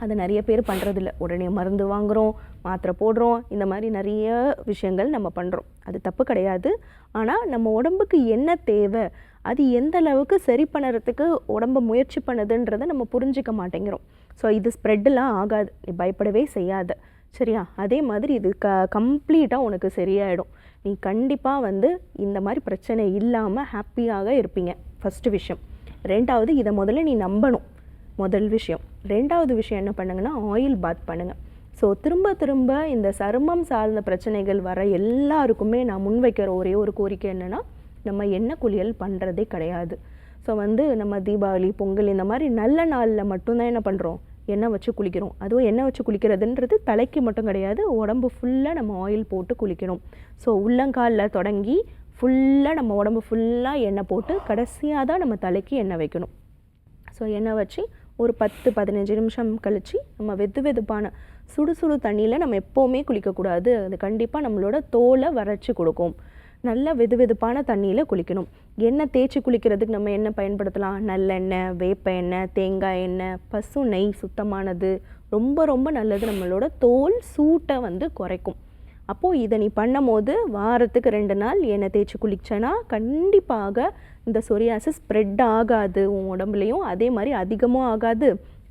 அது நிறைய பேர் பண்ணுறதில்ல. உடனே மருந்து வாங்குகிறோம், மாத்திரை போடுறோம், இந்த மாதிரி நிறைய விஷயங்கள் நம்ம பண்ணுறோம். அது தப்பு கிடையாது. ஆனால் நம்ம உடம்புக்கு என்ன தேவை, அது எந்த அளவுக்கு சரி பண்ணுறதுக்கு உடம்பை முயற்சி பண்ணுதுன்றதை நம்ம புரிஞ்சிக்க மாட்டேங்கிறோம். ஸோ இது ஸ்ப்ரெட்டெல்லாம் ஆகாது, நீ பயப்படவே செய்யாத, சரியா? அதே மாதிரி இது கம்ப்ளீட்டாக உனக்கு சரியாயிடும். நீ கண்டிப்பாக வந்து இந்த மாதிரி பிரச்சனை இல்லாமல் ஹாப்பியாக இருப்பீங்க. ஃபஸ்ட்டு விஷயம். ரெண்டாவது, இதை முதல்ல நீ நம்பணும், முதல் விஷயம். ரெண்டாவது விஷயம் என்ன பண்ணுங்கன்னா, ஆயில் பாத் பண்ணுங்கள். ஸோ திரும்ப திரும்ப இந்த சருமம் சார்ந்த பிரச்சனைகள் வர எல்லாருக்குமே நான் முன்வைக்கிற ஒரே ஒரு கோரிக்கை என்னென்னா, நம்ம எண்ணெய் குளியல் பண்ணுறதே கிடையாது. ஸோ வந்து நம்ம தீபாவளி, பொங்கல் இந்த மாதிரி நல்ல நாளில் மட்டும்தான் என்ன பண்ணுறோம், எண்ணெய் வச்சு குளிக்கிறோம். அதுவும் எண்ணெய் வச்சு குளிக்கிறதுன்றது தலைக்கு மட்டும் கிடையாது, உடம்பு ஃபுல்லாக நம்ம ஆயில் போட்டு குளிக்கணும். ஸோ உள்ளங்காலில் தொடங்கி ஃபுல்லாக நம்ம உடம்பு ஃபுல்லாக எண்ணெய் போட்டு கடைசியாக தான் நம்ம தலைக்கு எண்ணெய் வைக்கணும். ஸோ எண்ணெய் வச்சு ஒரு 10-15 நிமிஷம் கழித்து நம்ம வெதுப்பான சுடு தண்ணியில் நம்ம எப்போவுமே குளிக்கக்கூடாது. அது கண்டிப்பாக நம்மளோட தோலை வறட்சி கொடுக்கும். நல்லா வெதுப்பான தண்ணியில் குளிக்கணும். எண்ணெய் தேய்ச்சி குளிக்கிறதுக்கு நம்ம என்ன பயன்படுத்தலாம், நல்லெண்ணெய், வேப்ப எண்ணெய், தேங்காய் எண்ணெய், பசு நெய் சுத்தமானது ரொம்ப ரொம்ப நல்லது. நம்மளோட தோல் சூட்டை வந்து குறைக்கும். அப்போது இதை நீ பண்ணும் போது வாரத்துக்கு 2 நாள் எண்ணெய் தேய்ச்சி குளிச்சேன்னா கண்டிப்பாக இந்த சொரியாசிஸ் ஸ்ப்ரெட் ஆகாது உன் உடம்புலையும். அதே மாதிரி அதிகமும் ஆகாது,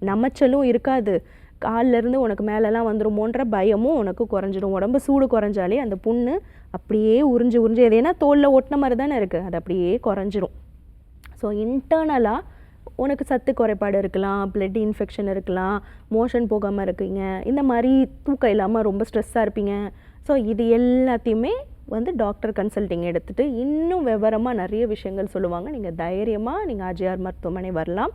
நமச்சலும் இருக்காது, காலிலேருந்து உனக்கு மேலெலாம் வந்துருமோன்ற பயமும் உனக்கு குறைஞ்சிடும். உடம்பு சூடு குறைஞ்சாலே அந்த புண்ணு அப்படியே உறிஞ்சு எது ஏன்னா தோலில் ஒட்டின மாதிரி தானே இருக்குது, அது அப்படியே குறைஞ்சிரும். ஸோ இன்டர்னலாக உனக்கு சத்து குறைபாடு இருக்கலாம், பிளட் இன்ஃபெக்ஷன் இருக்கலாம், மோஷன் போகாமல் இருக்கீங்க, இந்த மாதிரி தூக்கம் இல்லாமல் ரொம்ப ஸ்ட்ரெஸ்ஸாக இருப்பீங்க. ஸோ இது எல்லாத்தையுமே வந்து டாக்டர் கன்சல்ட்டிங் எடுத்துகிட்டு இன்னும் விவரமாக நிறைய விஷயங்கள் சொல்லுவாங்க. நீங்கள் தைரியமாக நீங்கள் ஆர்ஜிஆர் மருத்துவமனை வரலாம்.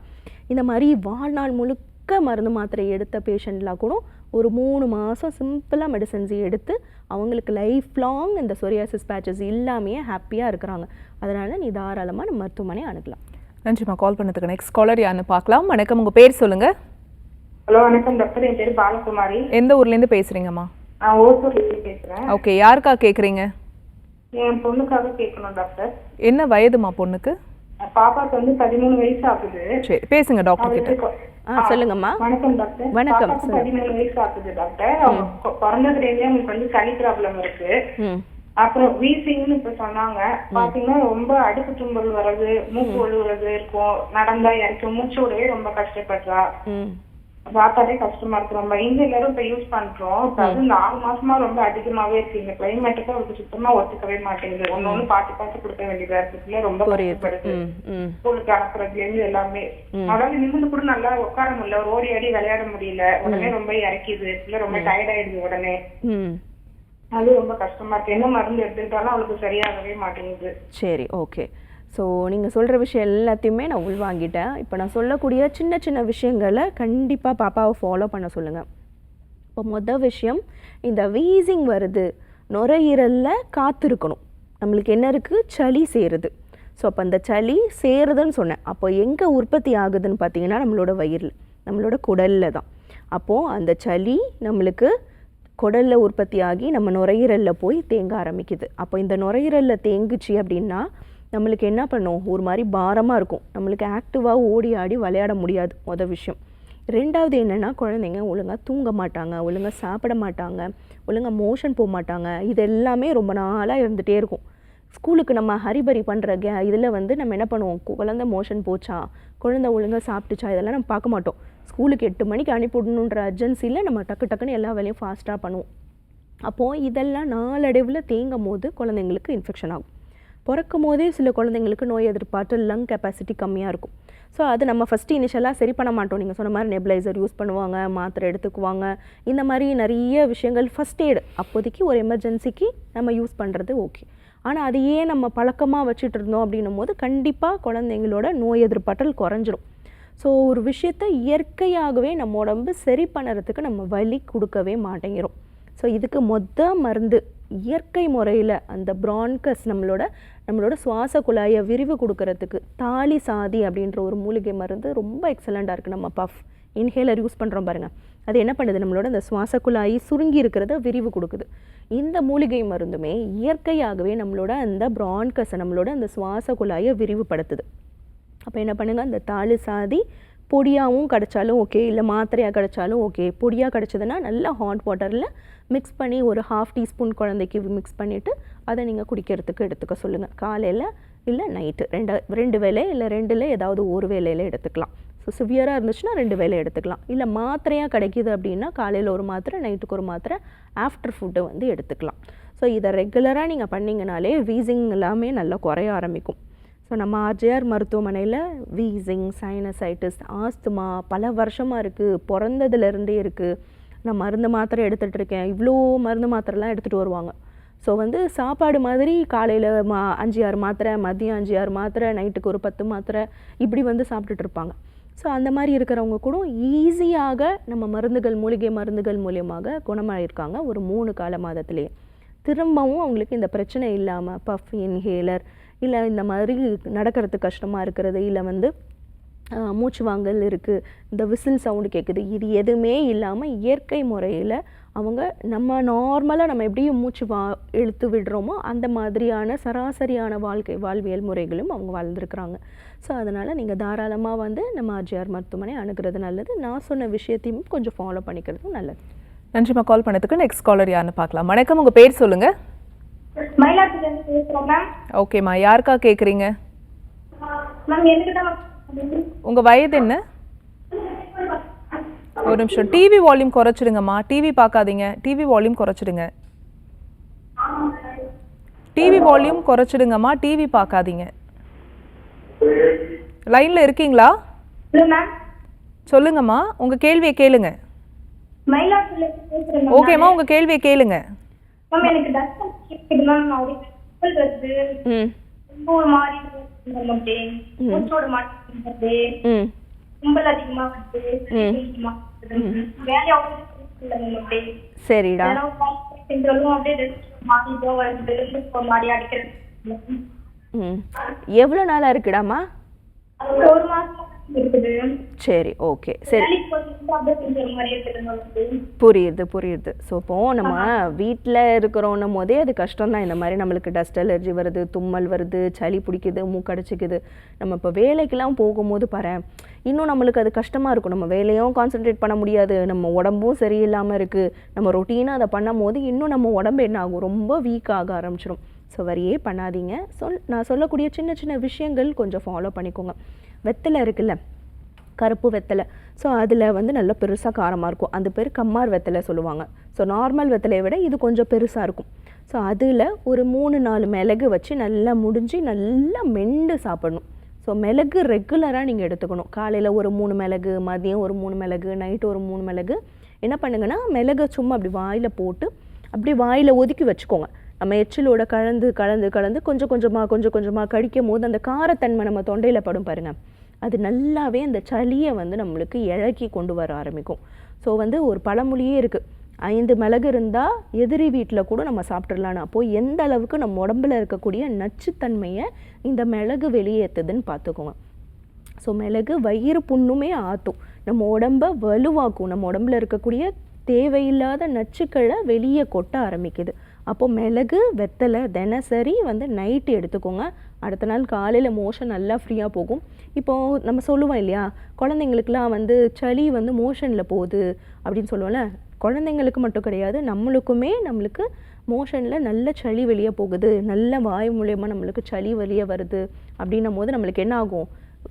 இந்த மாதிரி வாழ்நாள் முழுக்க மருந்து மாத்திரை எடுத்த பேஷண்ட்லாம் கூட ஒரு 3 மாதம் சிம்பிளாக மெடிசன்ஸ் எடுத்து அவங்களுக்கு லைஃப் லாங் இந்த சொரியாசிஸ் பேச்சஸ் இல்லாமையே ஹாப்பியாக இருக்கிறாங்க. அதனால் நீ தாராளமாக நம்ம மருத்துவமனை அனுப்பலாம். நன்றிம்மா கால் பண்ணதுக்கு. நெக்ஸ்ட் காலர் யாருன்னு பார்க்கலாம். வணக்கம், உங்கள் பேர் சொல்லுங்கள். ஹலோ வணக்கம் டாக்டர், என் பேர் பாலகுமாரி. எந்த ஊர்லேருந்து பேசுகிறீங்கம்மா? ஓசூர்லேருந்து பேசுகிறேன். ஓகே, யாருக்கா கேட்குறீங்க? என் பொண்ணுக்காக கேட்கணும் டாக்டர். என்ன வயதுமா பொண்ணுக்கு? பாப்பாக்கு வந்து 13 வயசு ஆகுது. சரி, பேசுங்க டாக்டர் கிட்ட. சொல்லுங்கம்மா. வணக்கம் டாக்டர். வணக்கம். 13 வயசு ஆகுது டாக்டர். அவங்க பிறந்ததுலேருந்தே அவங்களுக்கு வந்து சளி ப்ராப்ளம் இருக்கு. அப்புறம் வீசிங்னு இப்ப சொன்னாங்க. பாத்தீங்கன்னா ரொம்ப அடுப்பு தும்பல் வர்றது, மூக்கு ஒழுகுறது இருக்கும், நடந்தா இறக்கும், மூச்சு விடவே ரொம்ப கஷ்டப்படுறா. பார்த்தாலே கஷ்டமா இருக்கு ரொம்ப. எல்லாரும் இப்ப யூஸ் பண்றோம். அது 4 மாசமா ரொம்ப அதிகமாவே இருக்கு. இந்த கிளைமேட்டுக்கு அவருக்கு சுத்தமா ஒத்துக்கவே மாட்டேங்குது. ஒன்னு பார்த்து கொடுக்க வேண்டியதா இருக்கு. ரொம்ப கஷ்டப்படுது. ஸ்கூலுக்கு அனுப்புறதுல இருந்து எல்லாமே. அதாவது நிமிந்து கூட நல்லா உட்கார முடியல, ஒரு ஓடி ஆடி விளையாட முடியல. உடனே ரொம்ப இறக்கிது, ரொம்ப டயர்ட் ஆயிடுது உடனே. அது ரொம்ப கஷ்டமா இருக்கு. என்ன மருந்து எடுத்துக்கிட்டாலும் அவளுக்கு சரியாகவே மாட்டேங்குது. சரி, ஓகே. ஸோ நீங்கள் சொல்கிற விஷயம் எல்லாத்தையுமே நான் உள்வாங்கிட்டேன். இப்போ நான் சொல்லக்கூடிய சின்ன சின்ன விஷயங்களை கண்டிப்பாக பாப்பாவை ஃபாலோ பண்ண சொல்லுங்கள். இப்போ மொதல் விஷயம், இந்த வீசிங் வருது, நுரையீரலில் காத்திருக்கணும். நம்மளுக்கு என்ன இருக்குது, சளி சேருது. ஸோ அப்போ அந்த சளி சேருதுன்னு சொன்னேன். அப்போ எங்கே உற்பத்தி ஆகுதுன்னு பார்த்தீங்கன்னா நம்மளோட வயிறில், நம்மளோட குடலில் தான். அப்போது அந்த சளி நம்மளுக்கு குடலில் உற்பத்தி ஆகி நம்ம நுரையீரலில் போய் தேங்க ஆரம்பிக்குது. அப்போ இந்த நுரையீரலில் தேங்குச்சு அப்படின்னா நம்மளுக்கு என்ன பண்ணும், ஒரு மாதிரி பாரமாக இருக்கும், நம்மளுக்கு ஆக்டிவாக ஓடி ஆடி விளையாட முடியாது. மொதல் விஷயம். ரெண்டாவது என்னென்னா, குழந்தைங்க ஒழுங்காக தூங்க மாட்டாங்க, ஒழுங்காக சாப்பிட மாட்டாங்க, ஒழுங்காக மோஷன் போக மாட்டாங்க. இது எல்லாமே ரொம்ப நாளாக இருந்துகிட்டே இருக்கும். ஸ்கூலுக்கு நம்ம ஹரிபரி பண்ணுற இதில் வந்து நம்ம என்ன பண்ணுவோம், குழந்தை மோஷன் போச்சா, குழந்தை ஒழுங்காக சாப்பிட்டுச்சா, இதெல்லாம் நம்ம பார்க்க மாட்டோம். ஸ்கூலுக்கு 8 மணிக்கு அனுப்பிவிடணுன்ற அர்ஜென்சியில் நம்ம டக்குன்னு எல்லா வேலையும் ஃபாஸ்ட்டாக பண்ணுவோம். அப்போது இதெல்லாம் நாளடைவில் தேங்கும் போது குழந்தைங்களுக்கு இன்ஃபெக்ஷன் ஆகும். பிறக்கும் போதே சில குழந்தைங்களுக்கு நோய் எதிர்ப்பாற்றல் லங் கெப்பாசிட்டி கம்மியாக இருக்கும். ஸோ அது நம்ம ஃபஸ்ட்டு இனிஷியலாக சரி பண்ண மாட்டோம். நீங்கள் சொன்ன மாதிரி நெப்ளைசர் யூஸ் பண்ணுவாங்க, மாத்திரை எடுத்துக்குவாங்க, இந்த மாதிரி நிறைய விஷயங்கள் ஃபஸ்ட் எய்டு அப்போதைக்கு ஒரு எமர்ஜென்சிக்கு நம்ம யூஸ் பண்ணுறது ஓகே. ஆனால் அதையே நம்ம பழக்கமாக வச்சுட்டு இருந்தோம் அப்படின்னும் போது கண்டிப்பாக குழந்தைங்களோட நோய் எதிர்ப்பாற்றல் குறைஞ்சிரும். ஸோ ஒரு விஷயத்தை இயற்கையாகவே நம்ம உடம்பு சரி பண்ணுறதுக்கு நம்ம வலி கொடுக்கவே மாட்டேங்கிறோம். ஸோ இதுக்கு மருந்து இயற்கை முறையில் அந்த பிரான்கஸ் நம்மளோட சுவாச குழாயை விரிவு கொடுக்கறதுக்கு தாலி சாதி அப்படின்ற ஒரு மூலிகை மருந்து ரொம்ப எக்ஸலண்ட்டாக இருக்குது. நம்ம பஃப் இன்ஹேலர் யூஸ் பண்ணுறோம் பாருங்கள், அது என்ன பண்ணுது, நம்மளோட அந்த சுவாச குழாய் சுருங்கி இருக்கிறத விரிவு கொடுக்குது. இந்த மூலிகை மருந்துமே இயற்கையாகவே நம்மளோட அந்த பிரான்கஸை நம்மளோட அந்த சுவாச குழாயை விரிவுபடுத்துது. அப்போ என்ன பண்ணுங்கள், அந்த தாலி சாதி பொடியாகவும் கிடச்சாலும் ஓகே, இல்லை மாத்திரையாக கிடச்சாலும் ஓகே. பொடியாக கிடச்சதுன்னா நல்லா ஹாட் வாட்டரில் மிக்ஸ் பண்ணி ஒரு 1/2 டீஸ்பூன் குழந்தைக்கு மிக்ஸ் பண்ணிவிட்டு அதை நீங்கள் குடிக்கிறதுக்கு எடுத்துக்க சொல்லுங்கள். காலையில் இல்லை நைட்டு ரெண்டு வேளை இல்லை 2ல் ஏதாவது ஒரு வேளையில் எடுத்துக்கலாம். ஸோ சிவியராக இருந்துச்சுன்னா 2 வேளை எடுத்துக்கலாம். இல்லை மாத்திரையாக கிடைக்கிது அப்படின்னா காலையில் ஒரு மாத்திரை, நைட்டுக்கு ஒரு மாத்திரை, ஆஃப்டர் ஃபுட்டை வந்து எடுத்துக்கலாம். ஸோ இதை ரெகுலராக நீங்கள் பண்ணிங்கனாலே வீசிங் எல்லாமே நல்லா குறைய ஆரம்பிக்கும். ஸோ நம்ம ஆர்ஜிஆர் மருத்துவமனையில் வீசிங், சைனசைட்டிஸ், ஆஸ்துமா பல வருஷமாக இருக்குது, பிறந்ததுலேருந்தே இருக்குது. நான் மருந்து மாத்திரை எடுத்துகிட்டு இருக்கேன், இவ்வளோ மருந்து மாத்திரைலாம் எடுத்துகிட்டு வருவாங்க. ஸோ வந்து சாப்பாடு மாதிரி காலையில் 5-6 மாத்திரை, மதியம் 5-6 மாத்திரை, நைட்டுக்கு ஒரு 10 மாத்திரை இப்படி வந்து சாப்பிட்டுட்டு இருப்பாங்க. ஸோ அந்த மாதிரி இருக்கிறவங்க கூட ஈஸியாக நம்ம மூலிகை மருந்துகள் மூலியமாக குணமாயிருக்காங்க ஒரு 3 மாதத்திலேயே. திரும்பவும் அவங்களுக்கு இந்த பிரச்சனை இல்லாமல் பஃப், இன்ஹேலர், இல்லை இந்த மாதிரி நடக்கிறதுக்கு கஷ்டமாக இருக்கிறது, இல்லை வந்து மூச்சு வாங்கல் இருக்குது, இந்த விசில் சவுண்டு கேட்குது, இது எதுவுமே இல்லாமல் இயற்கை முறையில் அவங்க நம்ம நார்மலாக நம்ம எப்படி மூச்சு இழுத்து விடுறோமோ அந்த மாதிரியான சராசரியான வாழ்வியல் முறைகளும் அவங்க வாழ்ந்துருக்குறாங்க. ஸோ அதனால் நீங்கள் தாராளமாக வந்து நம்ம ஆர்ஜிஆர் மருத்துவமனை அணுகிறது நல்லது. நான் சொன்ன விஷயத்தையும் கொஞ்சம் ஃபாலோ பண்ணிக்கிறதும் நல்லது. நன்றிம்மா கால் பண்ணதுக்கு. நெக்ஸ்ட் காலர் யாருன்னு பார்க்கலாம். வணக்கம், உங்கள் பேர் சொல்லுங்கள். மயிலாடுதுறையிலிருந்து பேசுறோம் மேம். ஓகேம்மா, யாருக்கா கேட்குறீங்க? மேம் எனக்கு தான். உங்கள் வயது என்ன? ஒரு நிமிஷம், டிவி வால்யூம் குறைச்சிடுங்கம்மா. டிவி பார்க்காதீங்க, டிவி வால்யூம் குறைச்சிடுங்க. டிவி வால்யூம் குறைச்சிடுங்கம்மா, டிவி பார்க்காதீங்க. லைனில் இருக்கீங்களா? சொல்லுங்கம்மா, உங்கள் கேள்வியை கேளுங்க. ஓகேம்மா, உங்கள் கேள்வியை கேளுங்க. மேம் எனக்கு டஸ்ட் கேக்குது மேம். நான் வருது ரொம்ப ஒரு மாதிரி வருது, மூச்சோட மாட்டேங்குது, கும்பல் அதிகமா வருது, வேலையாவது சரிடா அப்படியே மாறி அடிக்கிறது. எவ்வளோ நாளாக இருக்குடாமா? ஒரு மாசம் இருக்குது. சரி, ஓகே, சரி, புரியுது. ஸோ இப்போது நம்ம வீட்டில் இருக்கிறோன்னும் போதே அது கஷ்டம் தான். இந்த மாதிரி நம்மளுக்கு டஸ்ட் அலர்ஜி வருது, தும்மல் வருது, சளி பிடிக்குது, மூக்கடைச்சிக்குது. நம்ம இப்போ வேலைக்கெல்லாம் போகும்போது பாரு, இன்னும் நம்மளுக்கு அது கஷ்டமாக இருக்கும். நம்ம வேலையும் கான்சென்ட்ரேட் பண்ண முடியாது, நம்ம உடம்பும் சரியில்லாமல் இருக்குது. நம்ம ரொட்டீனாக அதை பண்ணும் போது இன்னும் நம்ம உடம்பு என்ன ஆகும், ரொம்ப வீக் ஆக ஆரம்பிச்சிடும். ஸோ வரியே பண்ணாதீங்க. நான் சொல்லக்கூடிய சின்ன சின்ன விஷயங்கள் கொஞ்சம் ஃபாலோ பண்ணிக்கோங்க. வெத்தலை இருக்குல்ல, கருப்பு வெத்தலை, ஸோ அதில் வந்து நல்ல பெருசாக காரமாக இருக்கும். அந்த பேர் கம்மார் வெத்தலை சொல்லுவாங்க. ஸோ நார்மல் வெத்தலையை விட இது கொஞ்சம் பெருசாக இருக்கும். ஸோ அதில் ஒரு 3-4 மிளகு வச்சு நல்லா முடிஞ்சு நல்லா மெண்டு சாப்பிடணும். ஸோ மிளகு ரெகுலராக நீங்கள் எடுத்துக்கணும். காலையில் ஒரு 3 மிளகு, மதியம் ஒரு 3 மிளகு, நைட்டு ஒரு 3 மிளகு. என்ன பண்ணுங்கன்னா, மிளகை சும்மா அப்படி வாயில் போட்டு அப்படி வாயில் ஒதுக்கி வச்சுக்கோங்க. நம்ம எச்சிலோட கலந்து கொஞ்சம் கொஞ்சமாக கடிக்கும் போது அந்த காரத்தன்மை நம்ம தொண்டையில் படும் பாருங்கள், அது நல்லாவே அந்த சளியை வந்து நம்மளுக்கு இழக்கி கொண்டு வர ஆரம்பிக்கும். ஸோ வந்து ஒரு பழமொழியே இருக்குது, 5 மிளகு இருந்தால் எதிரி வீட்டில் கூட நம்ம சாப்பிட்றலான்னு. அப்போது எந்த அளவுக்கு நம்ம உடம்புல இருக்கக்கூடிய நச்சுத்தன்மையை இந்த மிளகு வெளியேற்றுதுன்னு பார்த்துக்கோங்க. ஸோ மிளகு வயிறு புண்ணுமே ஆற்றும், நம்ம உடம்பை வலுவாக்கும், நம்ம உடம்புல இருக்கக்கூடிய தேவையில்லாத நச்சுக்களை வெளியே கொட்ட ஆரம்பிக்குது. அப்போது மிளகு, வெத்தலை தினசரி வந்து நைட்டு எடுத்துக்கோங்க. அடுத்த நாள் காலையில் மோஷன் நல்லா ஃப்ரீயாக போகும். இப்போது நம்ம சொல்லுவோம் இல்லையா, குழந்தைங்களுக்குலாம் வந்து சளி வந்து மோஷனில் போகுது அப்படின்னு சொல்லுவோம்ல. குழந்தைங்களுக்கு மட்டும் கிடையாது, நம்மளுக்கு மோஷனில் நல்ல சளி வெளியே போகுது, நல்ல வாய் மூலயமா நம்மளுக்கு சளி வெளியே வருது அப்படின்னும் போது நம்மளுக்கு என்ன ஆகும்,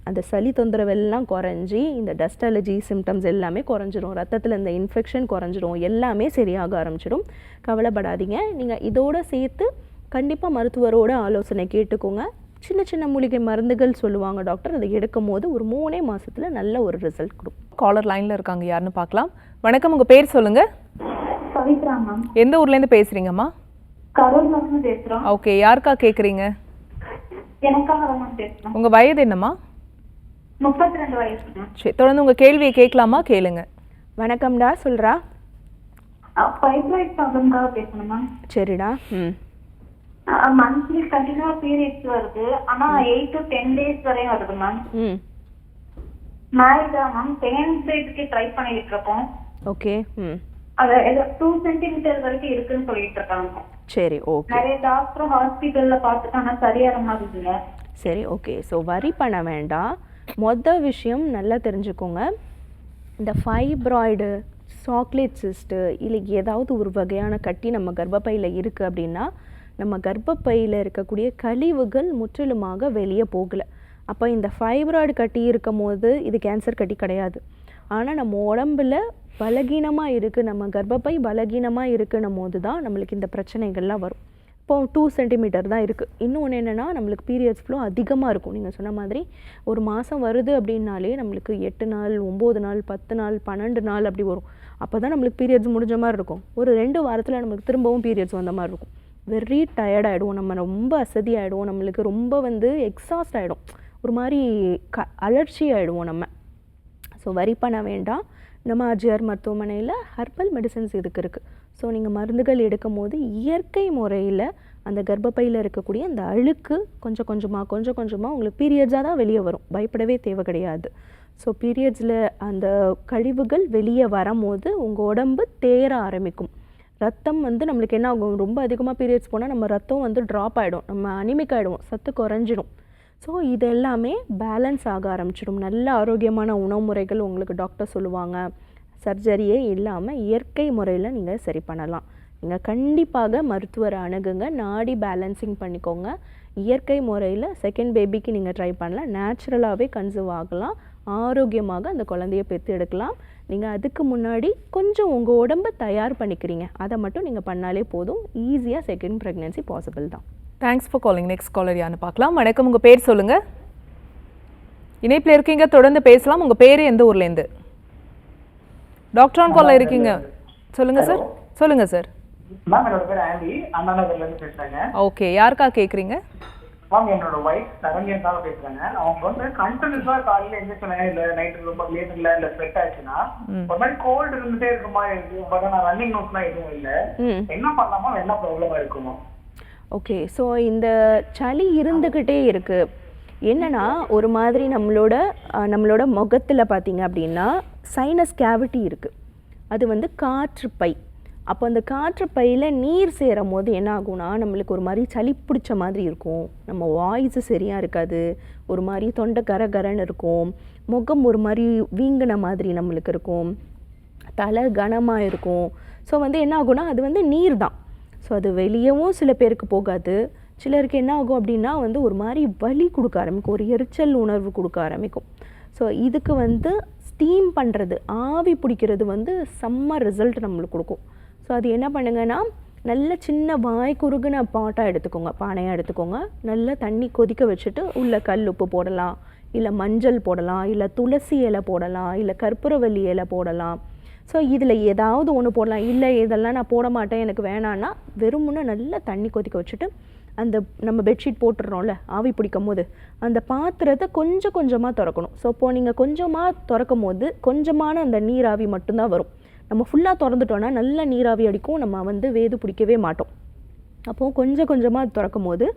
அந்த சளி தொந்தரவெல்லாம் குறைஞ்சி இந்த டஸ்ட் அலர்ஜி சிம்டம்ஸ் எல்லாமே குறைஞ்சிரும், ரத்தத்தில் இந்த இன்ஃபெக்ஷன் குறைஞ்சிரும், எல்லாமே சரியாக ஆரம்பிச்சிடும். கவலைப்படாதீங்க. நீங்கள் இதோடு சேர்த்து கண்டிப்பாக மருத்துவரோட ஆலோசனை கேட்டுக்கோங்க. சின்ன சின்ன மூலிகை மருந்துகள் சொல்லுவாங்க டாக்டர், அதை எடுக்கும் போது ஒரு 3 மாசத்துல நல்ல ஒரு ரிசல்ட் கொடுக்கும். காலர் லைன்ல இருக்காங்க, யாருன்னு பார்க்கலாம். வணக்கம், உங்க பேர் சொல்லுங்க. பவித்ரா மேம். எந்த ஊர்ல இருந்து பேசுறீங்கம்மா? கரூர் மேம் பேசுறோம். ஓகே, யாருக்கா கேக்குறீங்க? எனக்காக மேம் பேசுறோம். உங்க வயது என்னம்மா? 32 வயசு. சரி, தொடர்ந்து உங்க கேள்வியை கேட்கலாமா? கேளுங்க. வணக்கம்டா, சொல்றா. ஃபைப்ராய்ட் ப்ராப்ளம்காக பேசணும் மேம். சரிடா. மந்த்லி கண்டினியூவா பீரியட்ஸ் வருது, ஆனா 8 to 10 டேஸ் வரையும் வருது மேம். மேரிடா மேம். செகண்ட் பேபிக்கு ட்ரை பண்ணிட்டு இருக்கோம். ஓகே. அது 2 சென்டிமீட்டர் வரைக்கும் இருக்குன்னு சொல்லிட்டு இருக்காங்க. சரி, ஓகே. நிறைய டாக்டர் ஹாஸ்பிட்டல்ல பார்த்துட்டாங்க, சரியான மாதிரி இல்லை. சரி, ஓகே. ஸோ வரி பண்ண வேண்டாம். விஷயம் நல்லா தெரிஞ்சுக்கோங்க. இந்த ஃபைப்ராய்டு, சாக்லேட் சிஸ்ட்டு, இல்லை ஏதாவது ஒரு வகையான கட்டி நம்ம கர்ப்பப்பையில் இருக்குது அப்படின்னா நம்ம கர்ப்பப்பையில் இருக்கக்கூடிய கழிவுகள் முற்றிலுமாக வெளியே போகலை. அப்போ இந்த ஃபைப்ராய்டு கட்டி இருக்கும் போது இது கேன்சர் கட்டி கிடையாது. ஆனால் நம்ம உடம்பில் பலகீனமாக இருக்குது, நம்ம கர்ப்பப்பை பலகீனமாக இருக்குன்னும் போது தான் நம்மளுக்கு இந்த பிரச்சனைகள்லாம் வரும். இப்போது 2 சென்டிமீட்டர் தான் இருக்குது. இன்னொன்று என்னென்னா, நம்மளுக்கு பீரியட்ஸ் ஃப்ளோ அதிகமாக இருக்கும். நீங்கள் சொன்ன மாதிரி ஒரு மாதம் வருது அப்படின்னாலே நம்மளுக்கு 8 நாள், 9 நாள், 10 நாள், 12 நாள் அப்படி வரும். அப்போ தான் நம்மளுக்கு பீரியட்ஸ் முடிஞ்ச மாதிரி இருக்கும். ஒரு 2 வாரத்தில் நம்மளுக்கு திரும்பவும் பீரியட்ஸ் வந்த மாதிரி இருக்கும். வெரி டயர்ட் ஆகிடுவோம், நம்ம ரொம்ப அசதி ஆகிடுவோம், நம்மளுக்கு ரொம்ப எக்ஸாஸ்ட் ஆகிடும், ஒரு மாதிரி அலர்ச்சி ஆகிடுவோம் நம்ம. ஸோ வரி பண்ண வேண்டாம். நம்ம ஆர்ஜிஆர் மருத்துவமனையில் ஹெர்பல் மெடிசன்ஸ் இதுக்கு இருக்குது. ஸோ நீங்கள் மருந்துகள் எடுக்கும் போது இயற்கை முறையில் அந்த கர்ப்பப்பையில் இருக்கக்கூடிய அந்த அழுக்கு கொஞ்சம் கொஞ்சமாக உங்களுக்கு பீரியட்ஸாக தான் வெளியே வரும், பயப்படவே தேவை கிடையாது. ஸோ பீரியட்ஸில் அந்த கழிவுகள் வெளியே வரும்போது உங்கள் உடம்பு தேர ஆரம்பிக்கும். ரத்தம் நம்மளுக்கு என்ன ஆகும், ரொம்ப அதிகமாக பீரியட்ஸ் போனால் நம்ம ரத்தம் ட்ராப் ஆகிடும், நம்ம அனிமிக் ஆகிடுவோம், சத்து குறைஞ்சிடும். ஸோ இது எல்லாமே பேலன்ஸ் ஆக ஆரம்பிச்சிடும். நல்ல ஆரோக்கியமான உணவு முறைகள் உங்களுக்கு டாக்டர் சொல்லுவாங்க. சர்ஜரியே இல்லாமல் இயற்கை முறையில் நீங்கள் சரி பண்ணலாம். நீங்கள் கண்டிப்பாக மருத்துவரை அணுகுங்க, நாடி பேலன்சிங் பண்ணிக்கோங்க. இயற்கை முறையில் செகண்ட் பேபிக்கு நீங்கள் ட்ரை பண்ணலாம், நேச்சுரலாகவே கன்சீவ் ஆகலாம், ஆரோக்கியமாக அந்த குழந்தைய பெற்று எடுக்கலாம். நீங்கள் அதுக்கு முன்னாடி கொஞ்சம் உங்கள் உடம்பை தயார் பண்ணிக்கிறீங்க, அதை மட்டும் நீங்கள் பண்ணாலே போதும். ஈஸியாக செகண்ட் ப்ரெக்னென்சி பாசிபிள் தான். Thanks for calling. Next caller யாருன்னு பார்க்கலாம். வணக்கம், உங்கள் பேர் சொல்லுங்கள். இணைப்பில் இருக்கீங்க, தொடர்ந்து பேசலாம். உங்கள் பேர் எந்த ஊர்லேருந்து? டாக்டர் ஆன் காலில் இருக்கீங்க, சொல்லுங்கள் சார். சொல்லுங்கள் சார். மேம், என்னோட பேர் ஆண்டி, அண்ணா நகர்லேருந்து பேசுகிறேங்க. ஓகே, யாருக்கா கேட்குறீங்க? மேம், என்னோட ஒய்ஃப் சரண்யன்காக பேசுகிறாங்க. அவங்க கண்டினியூஸாக காலையில் எந்திரிச்சோன்னே இல்லை நைட்டு ரொம்ப லேட் இல்லை ஸ்வெட் ஆச்சுன்னா ஒரு மாதிரி கோல்டு இருந்துகிட்டே இருக்க மாதிரி இருக்கு. பட் நான் ரன்னிங் நோட்ஸ்லாம் எதுவும் இல்லை, என்ன பண்ணலாமா, என்ன ப்ராப்ளமாக இருக்குமா? ஓகே, ஸோ இந்த சளி இருந்துக்கிட்டே இருக்குது. என்னென்னா, ஒரு மாதிரி நம்மளோட முகத்தில் பார்த்தீங்க அப்படின்னா சைனஸ் கேவிட்டி இருக்குது, அது காற்று பை. அப்போ அந்த காற்று பையில் நீர் சேரும் போது என்ன ஆகும்னா நம்மளுக்கு ஒரு மாதிரி சளி பிடிச்ச மாதிரி இருக்கும், நம்ம வாய்ஸு சரியாக இருக்காது, ஒரு மாதிரி தொண்டை கரகரன்னு இருக்கும், முகம் ஒரு மாதிரி வீங்கின மாதிரி நம்மளுக்கு இருக்கும், தலை கனமாக இருக்கும். ஸோ என்ன ஆகும்னா அது நீர் தான். ஸோ அது வெளியவும் சில பேருக்கு போகாது. சிலருக்கு என்ன ஆகும் அப்படின்னா ஒரு மாதிரி வலி கொடுக்க ஆரம்பிக்கும், ஒரு எரிச்சல் உணர்வு கொடுக்க ஆரம்பிக்கும். ஸோ இதுக்கு ஸ்டீம் பண்ணுறது, ஆவி பிடிக்கிறது செம்ம ரிசல்ட் நம்மளுக்கு கொடுக்கும். ஸோ அது என்ன பண்ணுங்கன்னா, நல்ல சின்ன வாய் குறுகுன பாட்டாக எடுத்துக்கோங்க, பானையாக எடுத்துக்கோங்க. நல்லா தண்ணி கொதிக்க வச்சுட்டு உள்ள கல் உப்பு போடலாம், இல்லை மஞ்சள் போடலாம், இல்லை துளசி இலை போடலாம், இல்லை கற்பூரவல்லி இலை போடலாம். ஸோ இதில் ஏதாவது ஒன்று போடலாம். இல்லை இதெல்லாம் நான் போட மாட்டேன், எனக்கு வேணான்னா வெறும்னு நல்லா தண்ணி கொதிக்க வச்சுட்டு அந்த நம்ம பெட்ஷீட் போட்டுடுறோம்ல ஆவி பிடிக்கும் போது அந்த பாத்திரத்தை கொஞ்சம் கொஞ்சமாக திறக்கணும். ஸோ இப்போது நீங்கள் கொஞ்சமாக திறக்கும் போது கொஞ்சமான அந்த நீராவி மட்டும்தான் வரும். நம்ம ஃபுல்லாக திறந்துட்டோன்னா நல்ல நீராவி அடிக்கும், நம்ம வேது பிடிக்கவே மாட்டோம். அப்போது கொஞ்சம் கொஞ்சமாக திறக்கும் போது